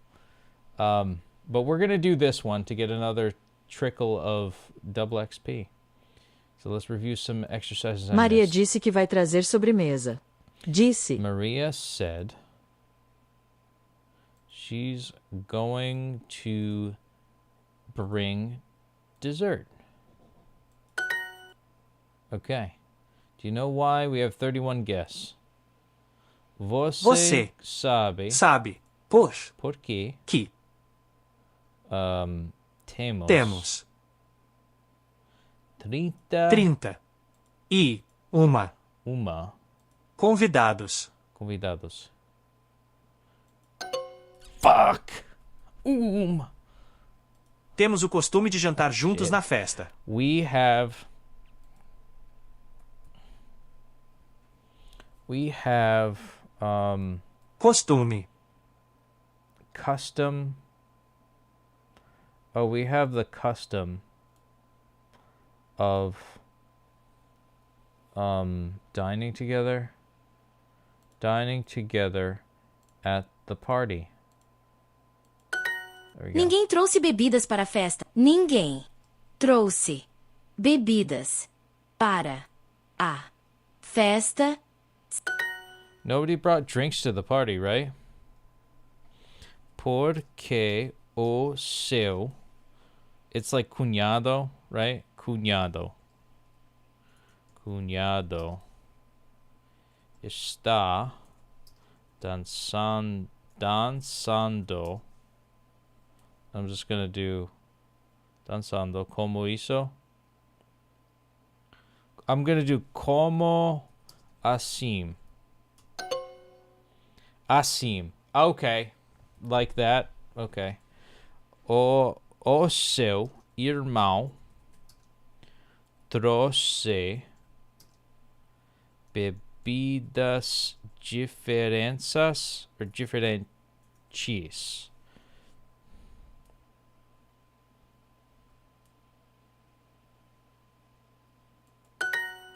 But we're going to do this one to get another trickle of double XP. So let's review some exercises. Maria disse que vai trazer sobremesa. Disse. Maria said she's going to bring dessert. Okay. Do you know why we have 31 guests? Você sabe por quê que temos 30 e uma convidados. Fuck! Temos o costume de jantar juntos na festa. We have costume. Custom. Oh, we have the custom of dining together at the party. There we go. Ninguém trouxe bebidas para a festa. Ninguém trouxe bebidas para a festa. Nobody brought drinks to the party, right? Porque o seu. It's like cunhado, right? Cunhado está dançando. I'm just gonna do dançando como isso. I'm gonna do como assim. Assim. Okay. Like that. Okay. O seu irmão trouxe bebidas diferentes or diferentes.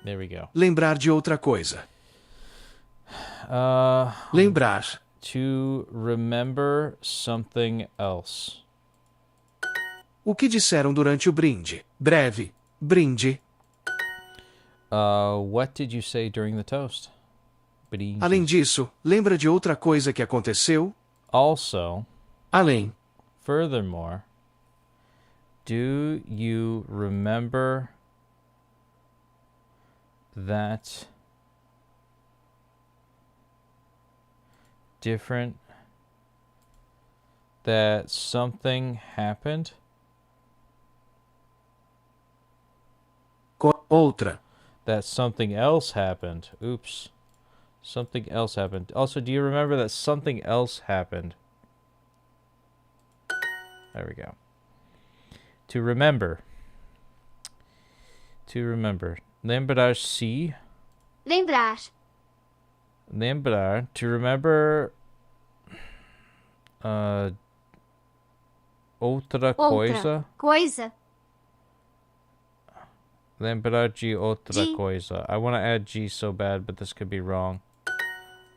There we go. Lembrar de outra coisa. Lembrar. To remember something else. O que disseram durante o brinde? Breve. Brinde. What did you say during the toast? Brinde. Além disso, lembra de outra coisa que aconteceu? Also. Além. Furthermore. Do you remember that something happened? Outra. That something else happened. Oops. Something else happened. Also, do you remember that something else happened? There we go. To remember. Lembrar-se. Lembrar. To remember. Outra coisa. Lembrar de outra coisa. I want to add G so bad, but this could be wrong.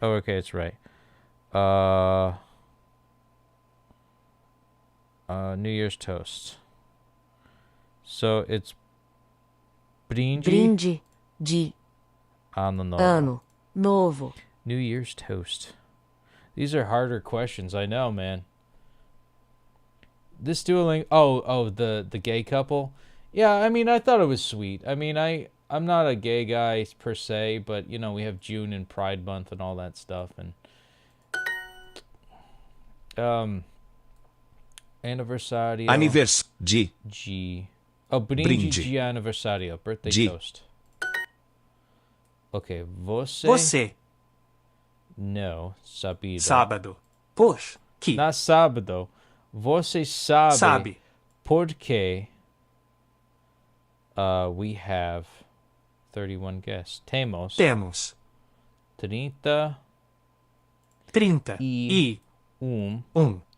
Oh, okay, it's right. New Year's toast. So it's brinde. Brinde de ano novo. New Year's toast. These are harder questions, I know, man. This Duolingo. Oh, the gay couple. Yeah, I mean, I thought it was sweet. I mean, I'm not a gay guy per se, but, you know, we have June and Pride Month and all that stuff. And, aniversário. G. Oh, brinde Brinde. de aniversário. Birthday G. toast. Okay, você. Você. No, sabido. Sábado. Poxa, que. Not sábado. Você sabe. Sabe. Porque we have 31 guests. Temos 30 e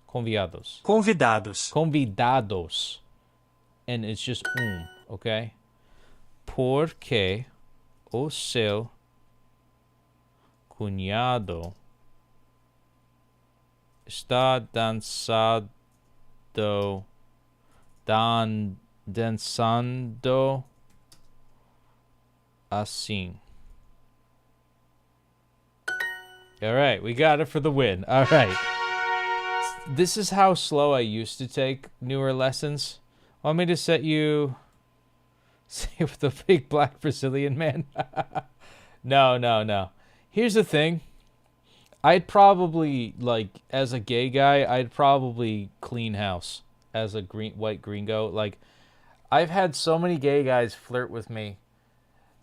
convidados. Convidados. And it's just okay? Porque o seu cunhado está dançando assim. All right, we got it for the win. All right. This is how slow I used to take newer lessons. Want me to set you say with the big black Brazilian man? No. Here's the thing. I'd probably, like, as a gay guy, I'd probably clean house as a white gringo. Like, I've had so many gay guys flirt with me,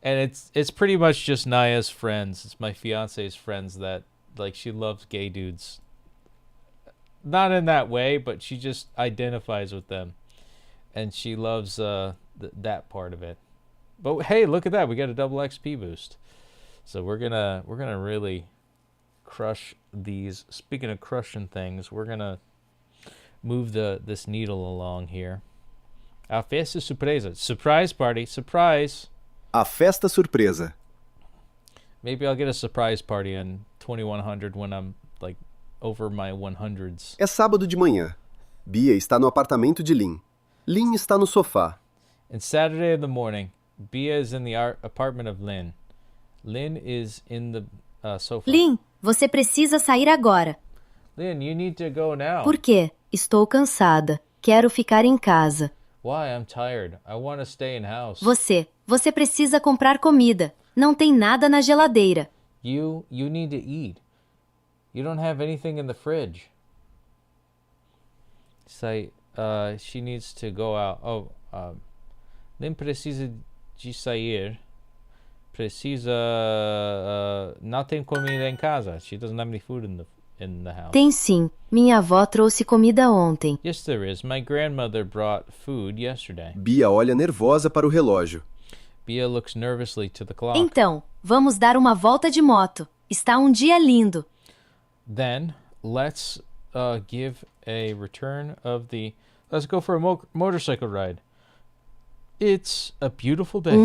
and it's pretty much just Naya's friends. It's my fiance's friends that, like, she loves gay dudes. Not in that way, but she just identifies with them, and she loves that part of it. But hey, look at that! We got a double XP boost, so we're gonna really crush these. Speaking of crushing things, we're gonna move this needle along here. A festa surpresa. Surprise party. Surprise. A festa surpresa. Maybe I'll get a surprise party on 2100 when I'm, like, over my 100s. É sábado de manhã. Bia está no apartamento de Lynn. Lynn está no sofá. It's Saturday in the morning. Bia is in the apartment of Lynn. Lynn is in the sofa. Lynn, você precisa sair agora. Lynn, you need to go now. Por quê? Estou cansada. Quero ficar em casa. Why? I'm tired. I want to stay in house. Você precisa comprar comida. Não tem nada na geladeira. You need to eat. You don't have anything in the fridge. Say, she needs to go out. Lynn precisa de sair. Não tem comida em casa. She doesn't have any food in the house. Tem sim. Minha avó trouxe comida ontem. Yes, there is. My grandmother brought food yesterday. Bia olha nervosa para o relógio. Bia looks nervously to the clock. Então, vamos dar uma volta de moto. Está um dia lindo. Then, let's give a return of the... Let's go for a motorcycle ride. It's a beautiful day.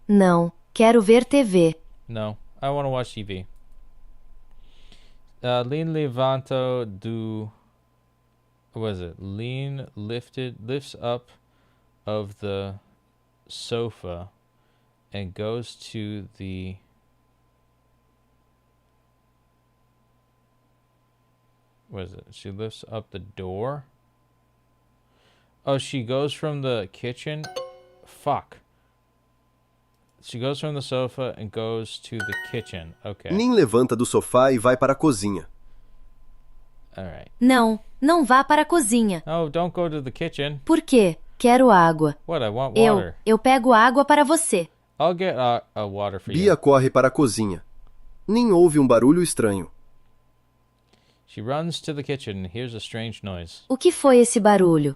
Não. Quero ver TV. No, I want to watch TV. Lynn levanto do... What is it? Lynn lifts up of the sofa and goes to the... What is it? She lifts up the door? Oh, she goes from the kitchen? Fuck. She goes from the sofa and goes to the kitchen. Okay. Lynn levanta do sofá e vai para a cozinha. All right. Não vá para a cozinha. Oh, don't go to the kitchen. Por quê? Quero água. What? I want water. Eu pego água para você. I'll get a water for you. Bia corre para a cozinha. Lynn ouve um barulho estranho. She runs to the kitchen and hears a strange noise. O que foi esse barulho?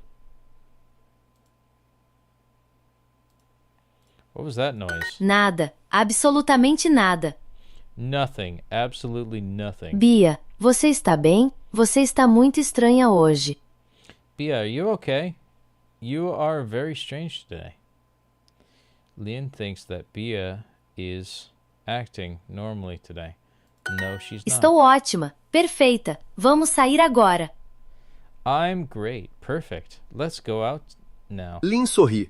What was that noise? Nada. Absolutamente nada. Nothing. Absolutely nothing. Bia, você está bem? Você está muito estranha hoje. Bia, are you okay? You are very strange today. Lynn thinks that Bia is acting normally today. No, she's not. Estou ótima. Perfeita. Vamos sair agora. I'm great. Perfect. Let's go out now. Lynn sorri.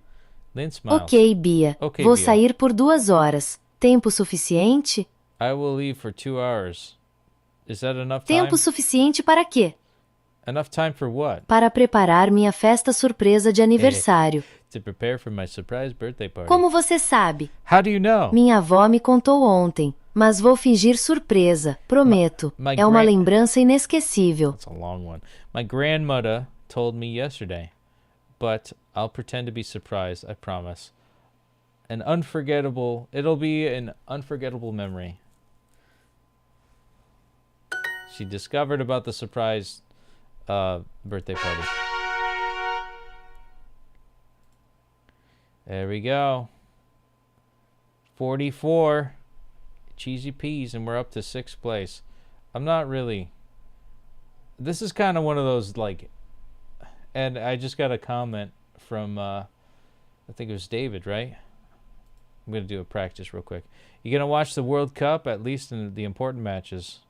Lynn smiles. Ok, Bia. Okay, Vou Bia. sair por 2 horas. Tempo suficiente? I will leave for 2 hours. Is that enough time? Tempo suficiente para quê? Enough time for what? Para preparar minha festa surpresa de aniversário. to prepare for my surprise birthday party. Como você sabe? How do you know? Minha avó me contou ontem, mas vou fingir surpresa, prometo. É uma lembrança inesquecível. That's a long one. My grandmother told me yesterday, but I'll pretend to be surprised, I promise. It'll be an unforgettable memory. She discovered about the surprise birthday party. There we go. 44. Cheesy peas, and we're up to 6th place. I'm not really... This is kind of one of those, like... And I just got a comment from, I think it was David, right? I'm going to do a practice real quick. You going to watch the World Cup, at least in the important matches?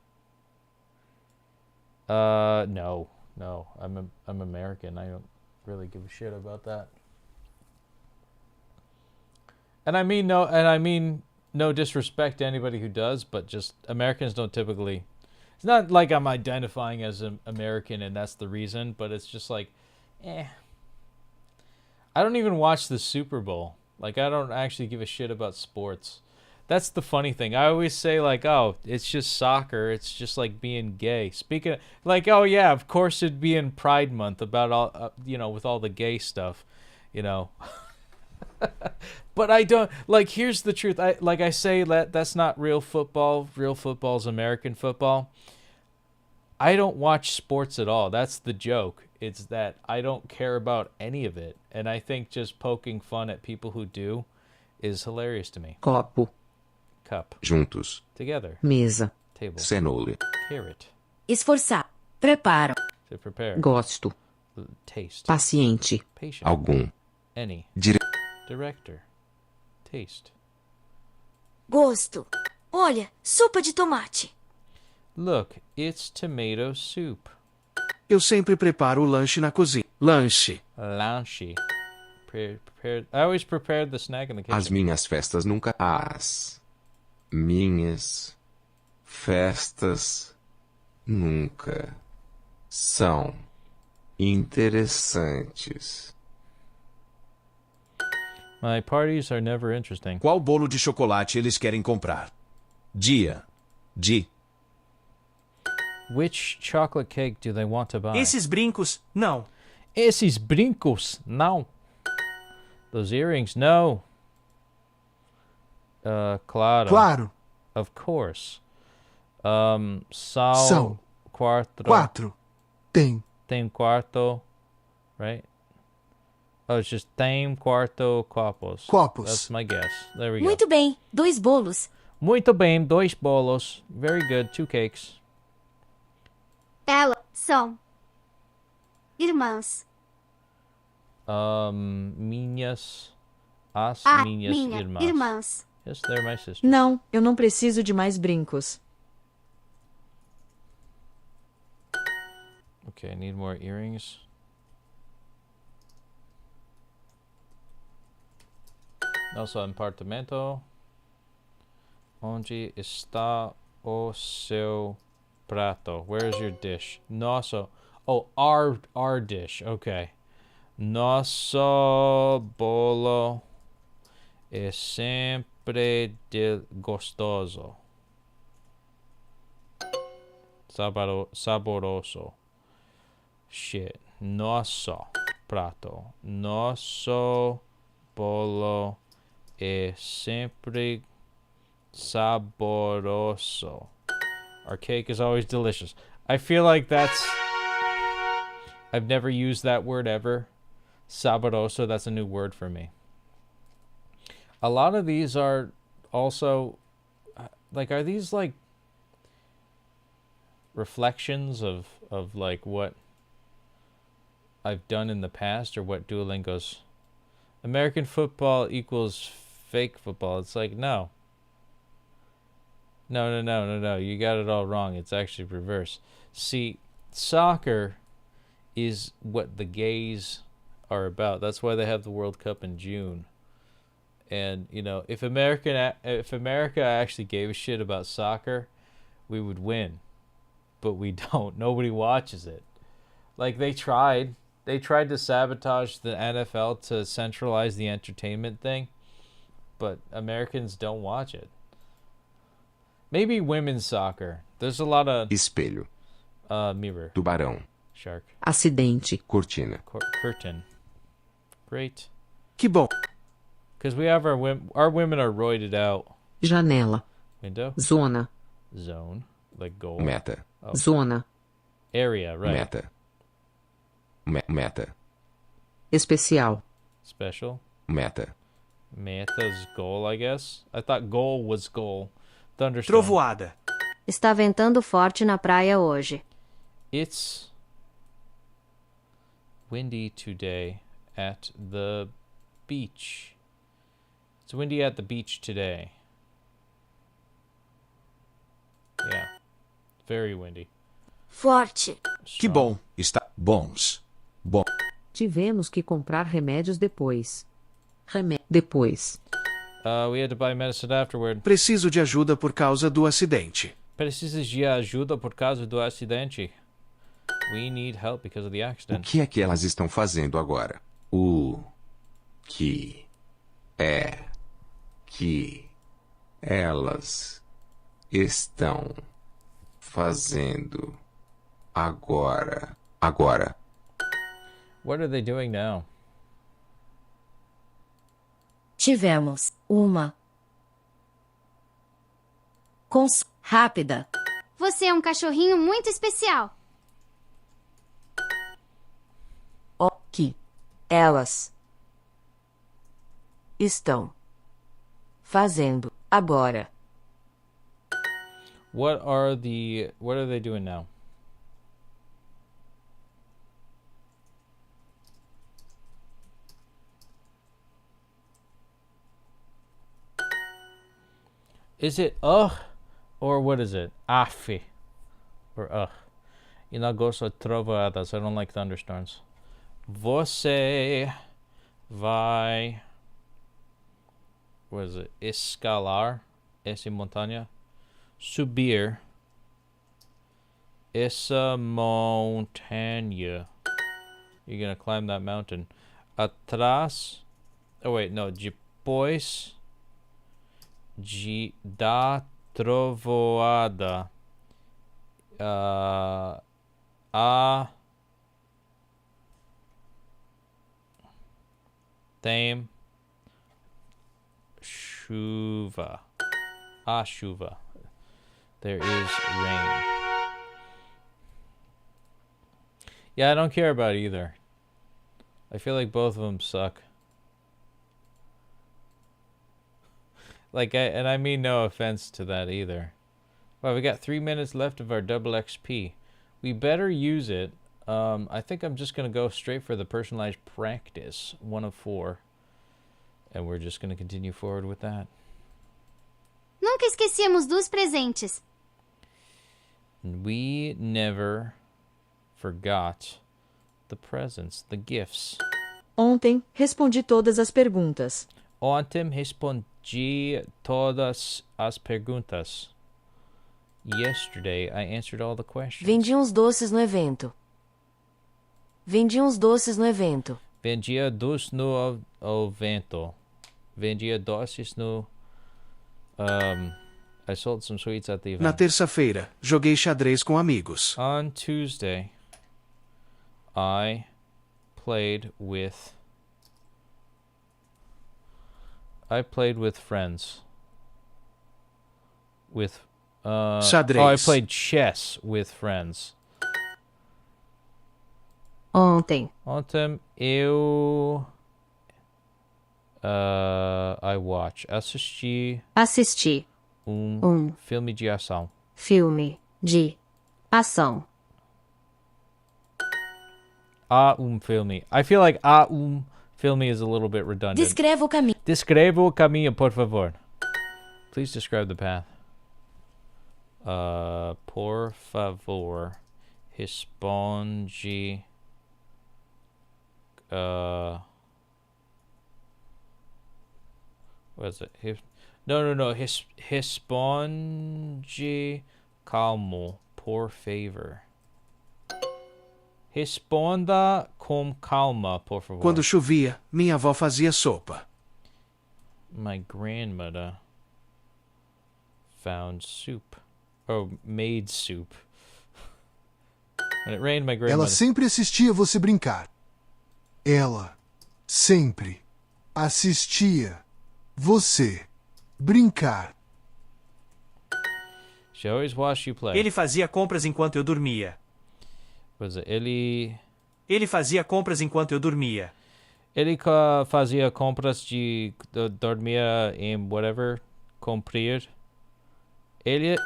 No. I'm American. I don't really give a shit about that. And I mean no disrespect to anybody who does, but just Americans don't typically... It's not like I'm identifying as an American and that's the reason, but it's just like, I don't even watch the Super Bowl. Like, I don't actually give a shit about sports. That's the funny thing. I always say, like, oh, it's just soccer. It's just like being gay. Speaking of, like, oh, yeah, of course it'd be in Pride Month about all, with all the gay stuff, But I don't, like, here's the truth. I say that's not real football. Real football's American football. I don't watch sports at all. That's the joke. It's that I don't care about any of it. And I think just poking fun at people who do is hilarious to me. Copo. Cup. Juntos. Together. Mesa. Table. Cenoura. Carrot. Esforçar. Preparo. To prepare. Gosto. Taste. Paciente. Patient. Algum. Any. Director. Taste. Gosto. Olha, sopa de tomate. Look, it's tomato soup. Eu sempre preparo o lanche na cozinha. Lanche. Lanche. Prepared. I always prepared the snack in the kitchen. As minhas festas nunca... As minhas festas nunca são interessantes. My parties are never interesting. Qual bolo de chocolate eles querem comprar? Dia. De. Which chocolate cake do they want to buy? Esses brincos, não. Esses brincos, não. Those earrings, no. Claro. Claro. Of course. São quatro. Tem quarto, right? Oh, it's just tem quarto copos. Copos. That's my guess. There we go. Muito bem, 2 bolos. Muito bem, 2 bolos. Very good, 2 cakes. Elas são irmãs. Minhas irmãs. Yes, they're my sisters. Não, eu não preciso de mais brincos. Okay, I need more earrings. Nosso apartamento. Onde está o seu prato? Where's your dish? Nosso. Oh, our dish. Okay. Nosso bolo é sempre gostoso. Saboroso. Shit. Nosso prato. Nosso bolo é sempre saboroso. Our cake is always delicious. I feel like that's... I've never used that word ever. Saboroso, that's a new word for me. A lot of these are also... Like, are these like reflections of like what I've done in the past, or what Duolingo's American football equals fake football? It's like, no. No. You got it all wrong. It's actually reverse. See, soccer is what the gays are about. That's why they have the World Cup in June. And, you know, if America actually gave a shit about soccer, we would win. But we don't. Nobody watches it. Like, they tried. they tried to sabotage the NFL to centralize the entertainment thing, but Americans don't watch it. Maybe women's soccer. There's a lot of espelho, mirror, tubarão, shark, acidente, cortina, curtain. Great. Que bom. Because we have our women are roided out. janela, Window. zona, Zone, like goal. meta, zona, Area, right? meta, meta, especial, Special. meta, Meta's goal, I guess. I thought goal was goal. Thunderstorm. Trovoada. Está ventando forte na praia hoje. It's windy today at the beach. It's windy at the beach today. Yeah. Very windy. Forte. Que bom. Está bons. Bom. tivemos que comprar remédios depois. Depois. We had to buy medicine afterward. Preciso de ajuda por causa do acidente. Precisas de ajuda por causa do acidente. We need help because of the O accident. que é que elas estão fazendo agora? O que é que elas estão fazendo agora? What are they doing now? Tivemos uma rápida. Você é um cachorrinho muito especial. O que elas estão fazendo agora? What are they doing now? Is it or what is it? Afe or E não gosto de trovoadas. I don't like thunderstorms. Você vai, what is it? Escalar essa montanha. Subir essa montanha. You're gonna climb that mountain. Atrás. Oh wait, no. Depois da trovoada. Tem chuva. A chuva. There is rain. Yeah, I don't care about either. I feel like both of them suck. And I mean no offense to that either. Wow, we got 3 minutes left of our double XP. We better use it. I think I'm just going to go straight for the personalized practice, 1 of 4. And we're just going to continue forward with that. Nunca esquecemos dos presentes. We never forgot the presents, the gifts. Ontem, respondi todas as perguntas. Ontem respondi todas as perguntas. Yesterday, I answered all the questions. Vendi uns doces no evento. Vendia doces no evento. Vendia doces no... I sold some sweets at the event. Na terça-feira, joguei xadrez com amigos. On Tuesday, I played with friends. With xadrez. Oh, I played chess with friends. Ontem eu I watch. Assisti filme de ação. Filme de ação. Filme. I feel like filme is a little bit redundant. Descreva o caminho. Descreva o caminho, por favor. Please describe the path. Por favor, responde. What is it? No. Responde calmo, por favor. Responda com calma, por favor. Quando chovia, minha avó fazia sopa. My grandmother found soup. Oh, made soup. When it rained, my grandmother... Ela sempre assistia você brincar. Ela sempre assistia você brincar. She always watched you play. Ele fazia compras enquanto eu dormia. Was it Ele fazia compras enquanto eu dormia. Ele fazia compras de dormia em whatever, comprir. Ele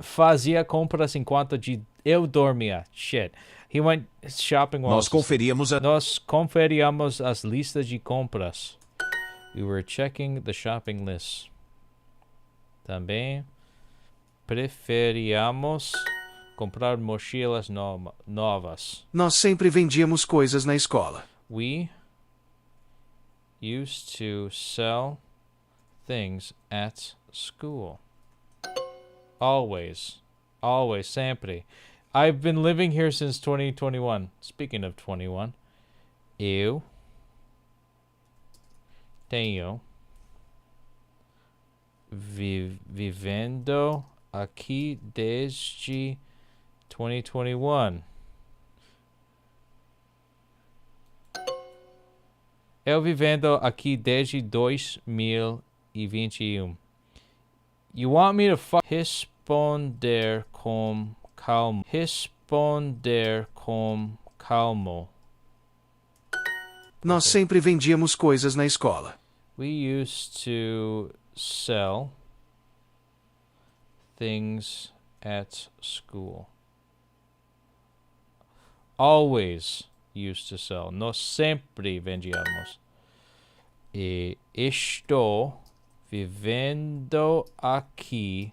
fazia compras enquanto eu dormia. Shit. He went shopping while Nós conferíamos as listas de compras. We were checking the shopping list. Também preferíamos comprar mochilas novas. Nós sempre vendíamos coisas na escola. We used to sell things at school. Always. Always. Sempre. I've been living here since 2021. Speaking of 21. Eu tenho vivendo aqui desde 2021. Eu vivendo aqui desde 2021. You want me to responder com calma. Responder com calma. Nós sempre vendíamos coisas na escola. We used to sell things at school. Always used to sell. Nós sempre vendíamos. E estou vivendo aqui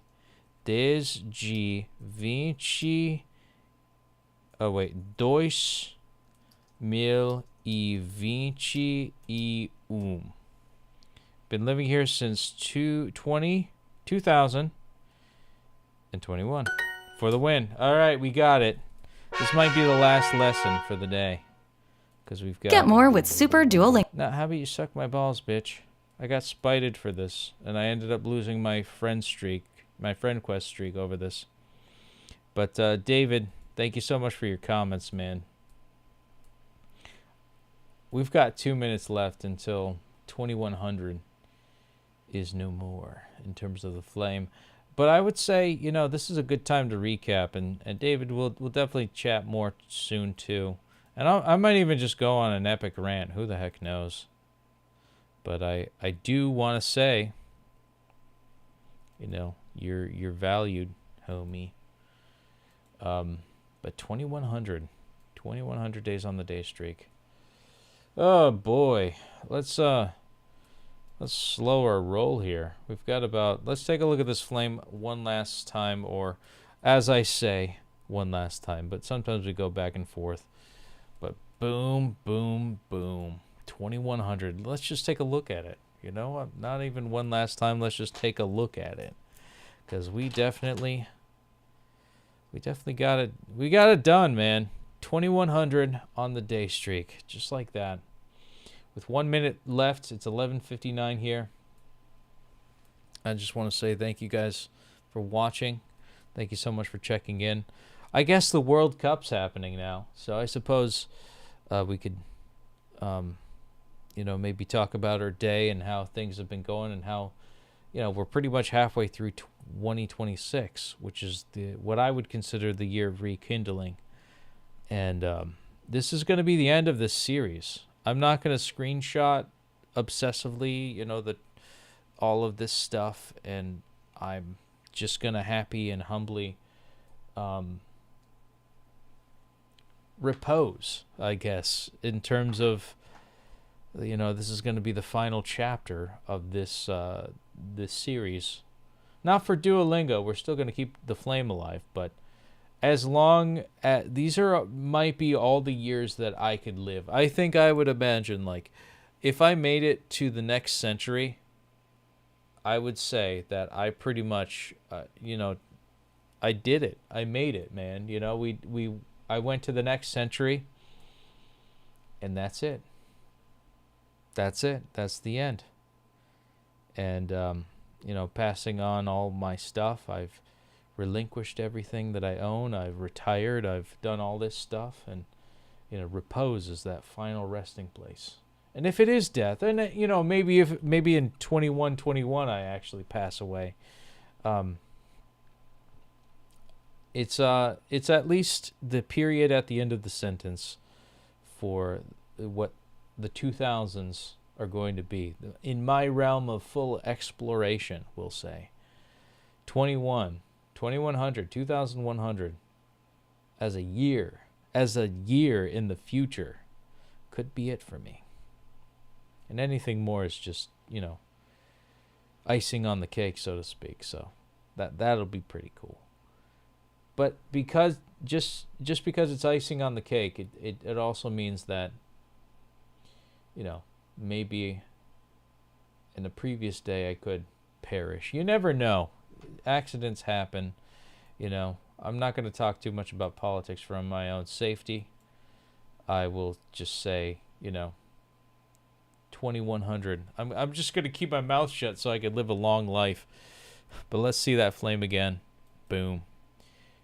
desde 2021. Been living here since 2021. For the win. All right, we got it. This might be the last lesson for the day. Because we've got... Get more with Super Duolingo. Now, how about you suck my balls, bitch? I got spited for this, and I ended up losing my friend quest streak over this. But, David, thank you so much for your comments, man. We've got 2 minutes left until 2100 is no more in terms of the flame. But I would say, you know, this is a good time to recap, and David, we'll definitely chat more soon, too. And I might even just go on an epic rant. Who the heck knows? But I do want to say, you know, you're valued, homie. But 2100 days on the day streak. Oh boy, let's slow our roll here. We've got about, let's take a look at this flame one last time, or as I say, one last time. But sometimes we go back and forth. But boom, boom, boom. 2100. Let's just take a look at it. You know, not even one last time. Let's just take a look at it, because we definitely got it. We got it done, man. 2100 on the day streak, just like that. With 1 minute left, it's 11:59 here. I just want to say thank you guys for watching. Thank you so much for checking in. I guess the World Cup's happening now, so I suppose we could, you know, maybe talk about our day and how things have been going, and how, you know, we're pretty much halfway through 2026, which is what I would consider the year of rekindling. And this is going to be the end of this series. I'm not going to screenshot obsessively, you know, all of this stuff, and I'm just going to happy and humbly repose, I guess, in terms of, you know, this is going to be the final chapter of this this series. Not for Duolingo, we're still going to keep the flame alive, but as long as these might be all the years that I could live. I think I would imagine, like, if I made it to the next century, I would say that I pretty much, you know, I did it. I made it, man. You know, we I went to the next century, and that's it. That's it. That's the end. And, you know, passing on all my stuff. I've relinquished everything that I own. I've retired. I've done all this stuff. And, you know, repose is that final resting place. And if it is death, and, you know, maybe in 2121 I actually pass away, it's at least the period at the end of the sentence for what the 2000s are going to be. In my realm of full exploration, we'll say. 2100, 2100 as a year in the future could be it for me. And anything more is just, you know, icing on the cake, so to speak. So that'll be pretty cool. But because just because it's icing on the cake, it also means that, you know, maybe in the previous day I could perish. You never know. Accidents happen. You know, I'm not going to talk too much about politics for my own safety. I will just say, you know, 2100. I'm just going to keep my mouth shut so I can live a long life. But let's see that flame again. Boom.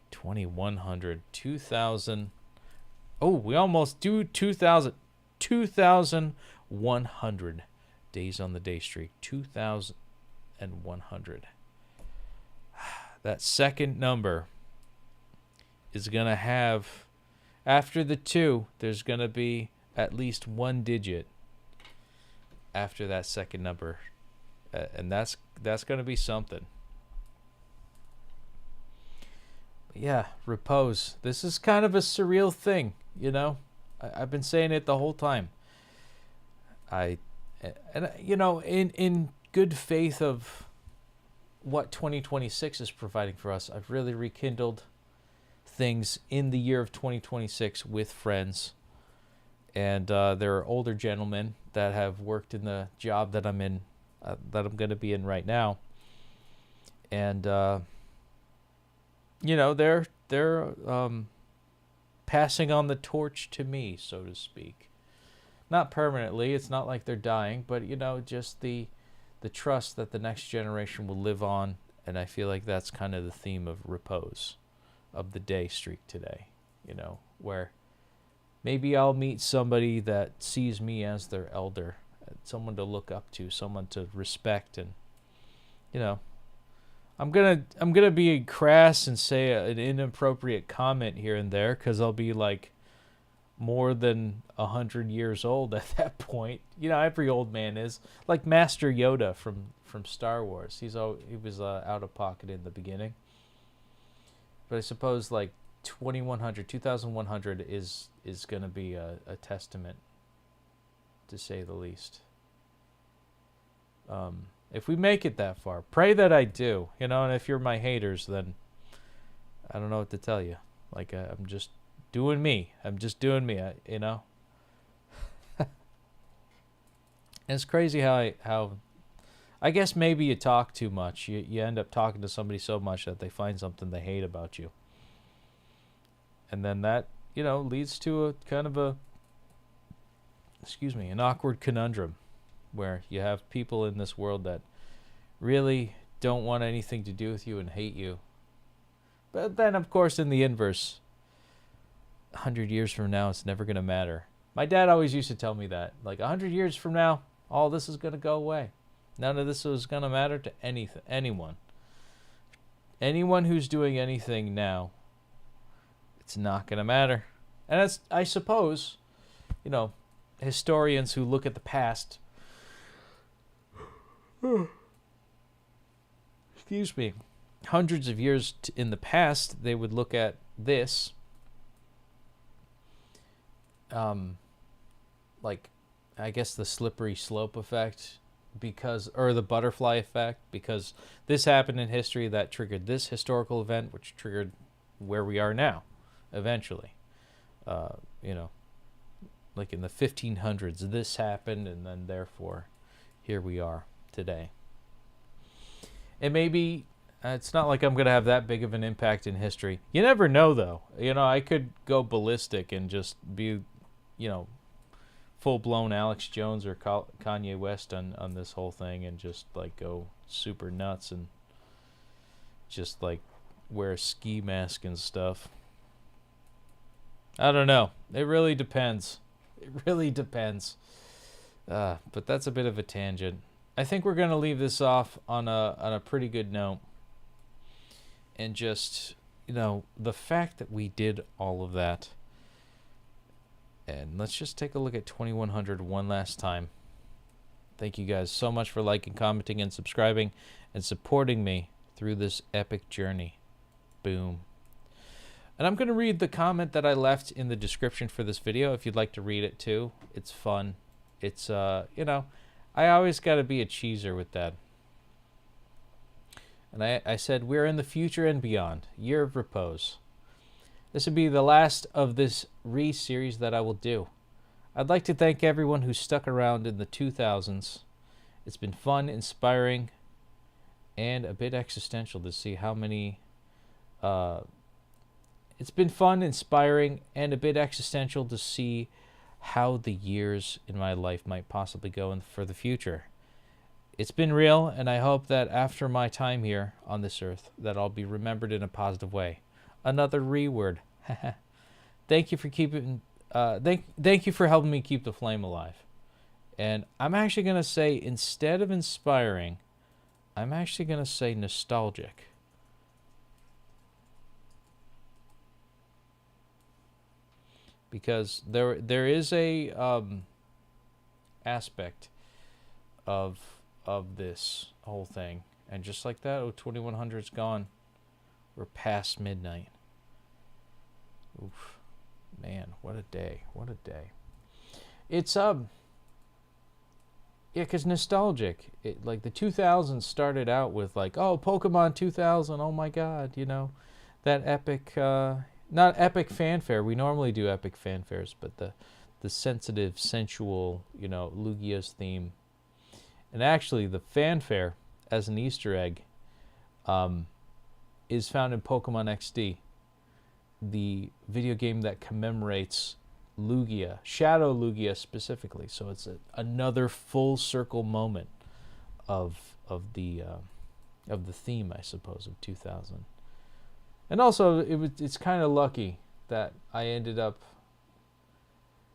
2100. 2000. Oh, we almost do 2000. 2100 days on the day streak. 2100. That second number is going to have, after the 2, there's going to be at least one digit after that second number. And that's going to be something. Yeah, repose. This is kind of a surreal thing, you know. I've been saying it the whole time. You know, in good faith of what 2026 is providing for us, I've really rekindled things in the year of 2026 with friends. And there are older gentlemen that have worked in the job that I'm in, that I'm going to be in right now. And, you know, they're passing on the torch to me, so to speak. Not permanently. It's not like they're dying, but, you know, just the trust that the next generation will live on. And I feel like that's kind of the theme of repose, of the day streak today, you know, where maybe I'll meet somebody that sees me as their elder, someone to look up to, someone to respect. And, you know, I'm gonna be crass and say an inappropriate comment here and there, because I'll be like more than 100 years old at that point. You know, every old man is. Like Master Yoda from Star Wars. He was out of pocket in the beginning. But I suppose like 2100 is going to be a testament, to say the least. If we make it that far, pray that I do, you know. And if you're my haters, then I don't know what to tell you. Like, I'm just doing me. I'm just doing me, you know. And it's crazy how I guess maybe you talk too much. You end up talking to somebody so much that they find something they hate about you. And then that, you know, leads to a kind of an awkward conundrum, where you have people in this world that really don't want anything to do with you and hate you. But then, of course, in the inverse, 100 years from now, it's never going to matter. My dad always used to tell me that. Like, 100 years from now, all this is going to go away. None of this is going to matter to anyone. Anyone who's doing anything now, it's not going to matter. And that's, I suppose, you know, historians who look at the past, excuse me, hundreds of years in the past, they would look at this, like, I guess the slippery slope effect, or the butterfly effect, because this happened in history that triggered this historical event, which triggered where we are now, eventually. You know, like in the 1500s, this happened, and then therefore, here we are today. And maybe It's not like I'm going to have that big of an impact in history. You never know, though. You know, I could go ballistic and just be, you know, full-blown Alex Jones or Kanye West on this whole thing and just, like, go super nuts and just, like, wear a ski mask and stuff. I don't know. It really depends. It really depends. But that's a bit of a tangent. I think we're going to leave this off on a pretty good note. And just, you know, the fact that we did all of that. And let's just take a look at 2100 one last time. Thank you guys so much for liking, commenting, and subscribing and supporting me through this epic journey. Boom. And I'm going to read the comment that I left in the description for this video if you'd like to read it too. It's fun. It's, you know, I always got to be a cheeser with that. And I said, we're in the future and beyond. Year of Repose. This would be the last of this series that I will do. I'd like to thank everyone who stuck around in the 2000s. It's been fun, inspiring, and a bit existential to see how many... It's been fun, inspiring, and a bit existential to see how the years in my life might possibly go for the future. It's been real, and I hope that after my time here on this earth, that I'll be remembered in a positive way. Another reword. Thank you for keeping. Thank you for helping me keep the flame alive. And I'm actually gonna say, instead of inspiring, I'm actually gonna say nostalgic. Because there is a aspect of this whole thing, and just like that, 2100's gone. We're past midnight. Oof, man, what a day! What a day! It's yeah, cause nostalgic. Like the 2000s started out with like, oh, Pokemon 2000. Oh my God, you know, that epic. Not epic fanfare. We normally do epic fanfares, but the sensitive, sensual, you know, Lugia's theme. And actually, the fanfare, as an Easter egg, is found in Pokemon XD, the video game that commemorates Lugia, Shadow Lugia specifically. So it's another full circle moment of the theme, I suppose, of 2000. And also, it's kind of lucky that I ended up,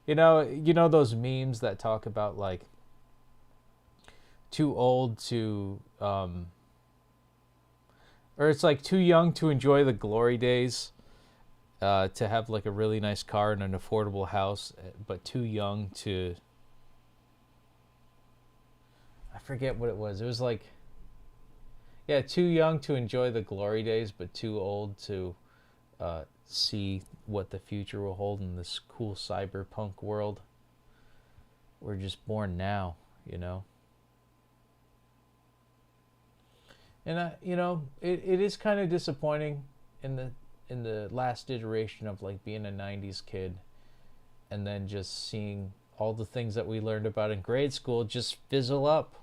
you know those memes that talk about like too old to, or it's like too young to enjoy the glory days, to have like a really nice car and an affordable house, but too young to, I forget what it was. It was like, yeah, too young to enjoy the glory days, but too old to see what the future will hold in this cool cyberpunk world. We're just born now, you know. And you know, it is kind of disappointing in the last iteration of like being a 90s kid, and then just seeing all the things that we learned about in grade school just fizzle up.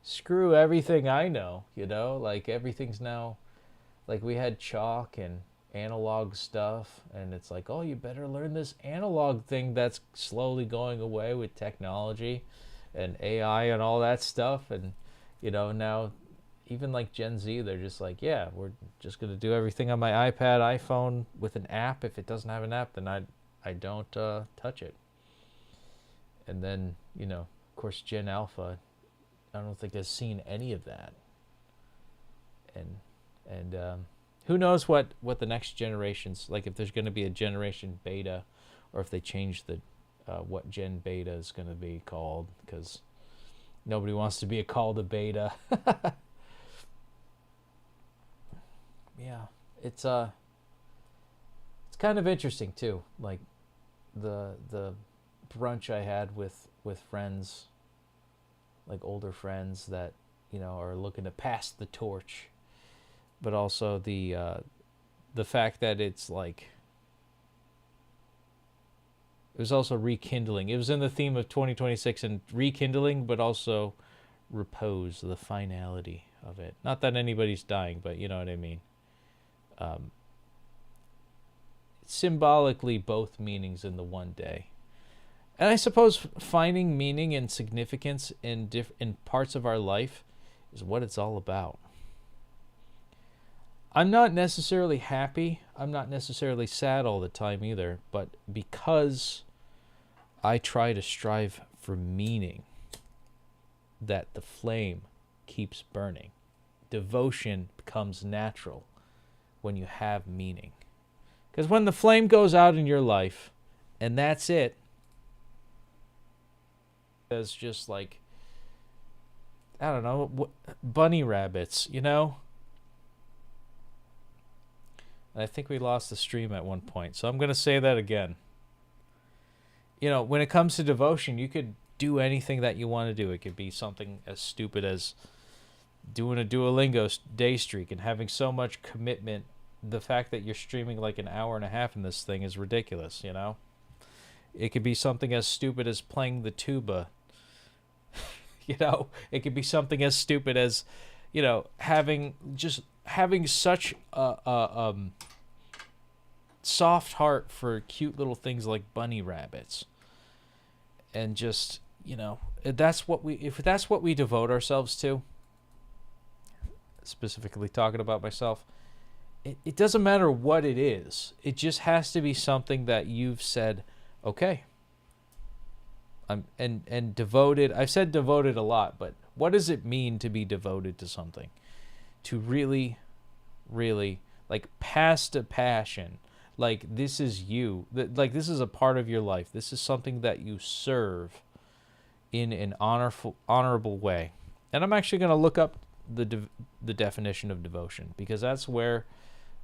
Screw everything I know, you know, like everything's now, like we had chalk and analog stuff, and it's like, oh, you better learn this analog thing that's slowly going away with technology and AI and all that stuff. And, you know, now even like Gen Z, they're just like, yeah, we're just going to do everything on my iPad, iPhone with an app. If it doesn't have an app, then I don't touch it. And then, you know, of course, Gen Alpha, I don't think has seen any of that. And who knows what the next generations, like if there's going to be a generation beta, or if they change the what gen beta is going to be called, because nobody wants to be called a beta. Yeah, it's kind of interesting too, like the brunch I had with friends, like older friends that, you know, are looking to pass the torch, but also the fact that it's like, it was also rekindling. It was in the theme of 2026 and rekindling, but also repose, the finality of it. Not that anybody's dying, but you know what I mean. Symbolically, both meanings in the one day. And I suppose finding meaning and significance in parts of our life is what it's all about. I'm not necessarily happy. I'm not necessarily sad all the time either. But because I try to strive for meaning, that the flame keeps burning. Devotion becomes natural when you have meaning. Because when the flame goes out in your life, and that's it, it's just like, I don't know, bunny rabbits, you know? And I think we lost the stream at one point, so I'm going to say that again. You know, when it comes to devotion, you could do anything that you want to do. It could be something as stupid as doing a Duolingo day streak and having so much commitment. The fact that you're streaming like an hour and a half in this thing is ridiculous, you know? It could be something as stupid as playing the tuba. You know, it could be something as stupid as, you know, having such a soft heart for cute little things like bunny rabbits. And just, you know, if that's what we devote ourselves to, specifically talking about myself, it doesn't matter what it is. It just has to be something that you've said, okay, and devoted. I've said devoted a lot, but what does it mean to be devoted to something? To really, really, like, past a passion. Like, this is you. Like, this is a part of your life. This is something that you serve in an honorable way. And I'm actually going to look up the definition of devotion, because that's where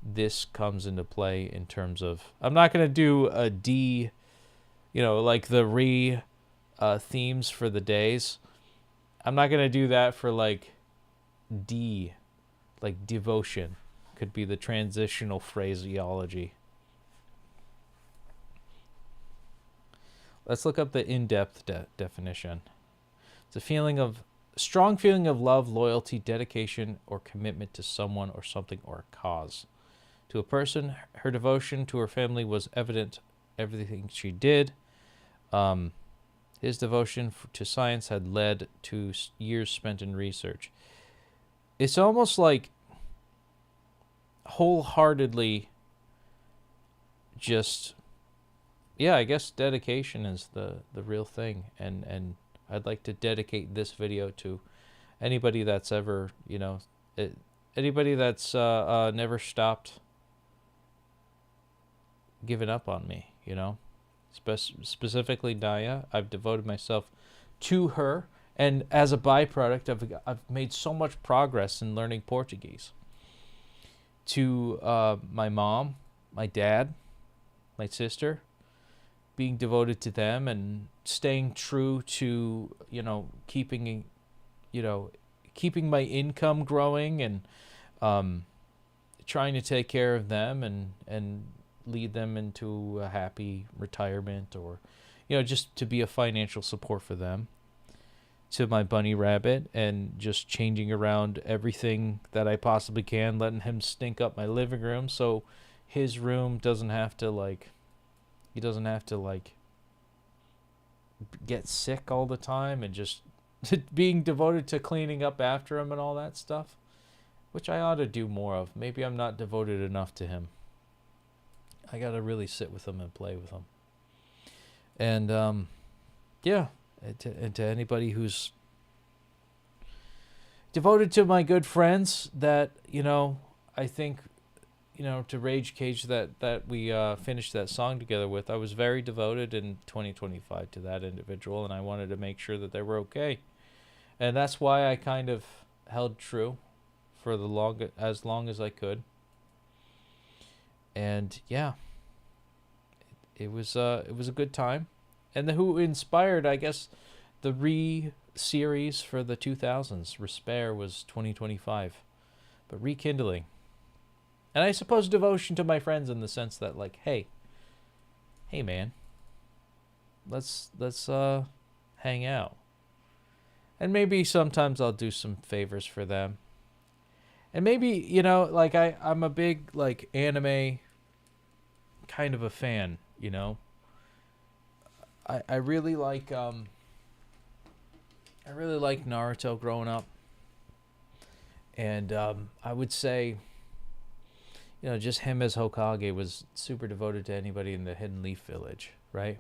this comes into play in terms of, I'm not going to do a D, you know, like the themes for the days. I'm not going to do that for like D, like devotion could be the transitional phraseology. Let's look up the in-depth definition. It's a strong feeling of love, loyalty, dedication, or commitment to someone or something or a cause. To a person, her devotion to her family was evident everything she did. His devotion to science had led to years spent in research. It's almost like wholeheartedly just, yeah, I guess dedication is the real thing. And I'd like to dedicate this video to anybody that's ever, you know, anybody that's never stopped giving up on me, you know. Specifically Naya, I've devoted myself to her, and as a byproduct, I've made so much progress in learning Portuguese. To my mom, my dad, my sister, being devoted to them and staying true to, you know, keeping my income growing and trying to take care of them and lead them into a happy retirement, or, you know, just to be a financial support for them. To my bunny rabbit, and just changing around everything that I possibly can, letting him stink up my living room so his room doesn't have to, like, he doesn't have to, like, get sick all the time, and just being devoted to cleaning up after him and all that stuff, which I ought to do more of. Maybe I'm not devoted enough to him. I gotta really sit with him and play with him. And yeah, and to anybody who's devoted to my good friends that, you know, I think, you know, to Rage Cage that we finished that song together with, I was very devoted in 2025 to that individual, and I wanted to make sure that they were okay. And that's why I kind of held true for as long as I could. And yeah, it was a good time. And who inspired, I guess, the series for the 2000s. Respire was 2025, but rekindling. And I suppose devotion to my friends in the sense that, like, hey man, let's hang out. And maybe sometimes I'll do some favors for them, And maybe, you know, like I'm a big like anime kind of a fan, you know. I really like Naruto growing up. And I would say, you know, just him as Hokage was super devoted to anybody in the Hidden Leaf Village, right?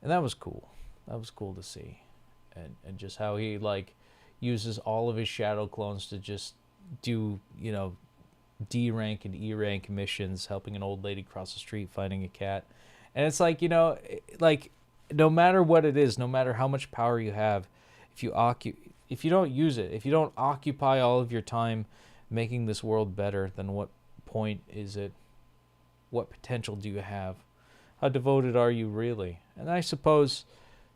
And that was cool. That was cool to see. And just how he like uses all of his shadow clones to just do, you know, D rank and E rank missions, helping an old lady cross the street, finding a cat. And it's like, you know, like no matter what it is, no matter how much power you have, if you don't use it, if you don't occupy all of your time making this world better, then what point is it? What potential do you have? How devoted are you really? And I suppose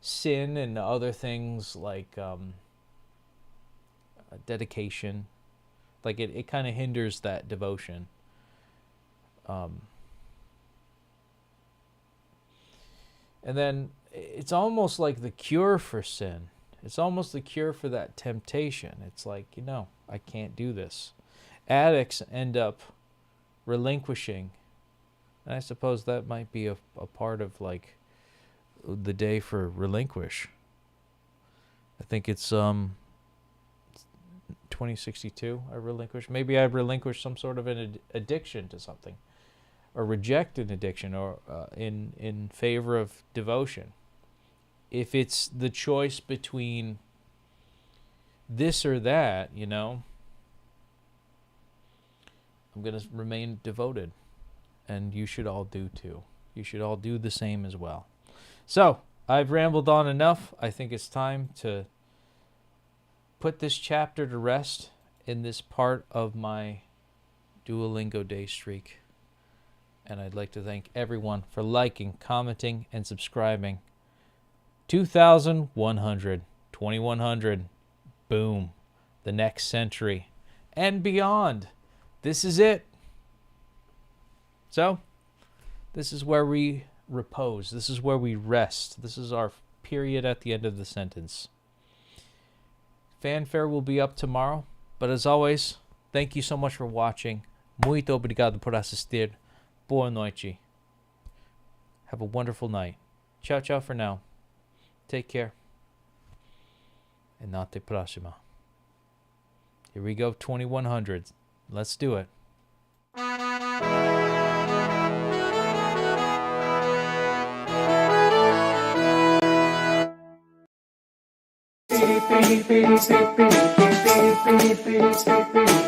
sin and other things like dedication, like it kind of hinders that devotion. And then it's almost like the cure for sin. It's almost the cure for that temptation. It's like, you know, I can't do this. Addicts end up relinquishing. And I suppose that might be a part of like the day for relinquish. I think it's 2062 I relinquish. Maybe I relinquish some sort of an addiction to something, or reject an addiction, or in favor of devotion. If it's the choice between this or that, you know, I'm going to remain devoted. And you should all do too. You should all do the same as well. So, I've rambled on enough. I think it's time to put this chapter to rest in this part of my Duolingo day streak. And I'd like to thank everyone for liking, commenting, and subscribing. 2,100, 2,100, boom, the next century, and beyond. This is it. So, this is where we repose. This is where we rest. This is our period at the end of the sentence. Fanfare will be up tomorrow, but as always, thank you so much for watching. Muito obrigado por assistir. Boa noite. Have a wonderful night. Ciao, ciao for now. Take care. And até próxima. Here we go, 2100. Let's do it. Petey, Petey, Petey, Petey, Petey, Petey, Petey, Petey, Petey.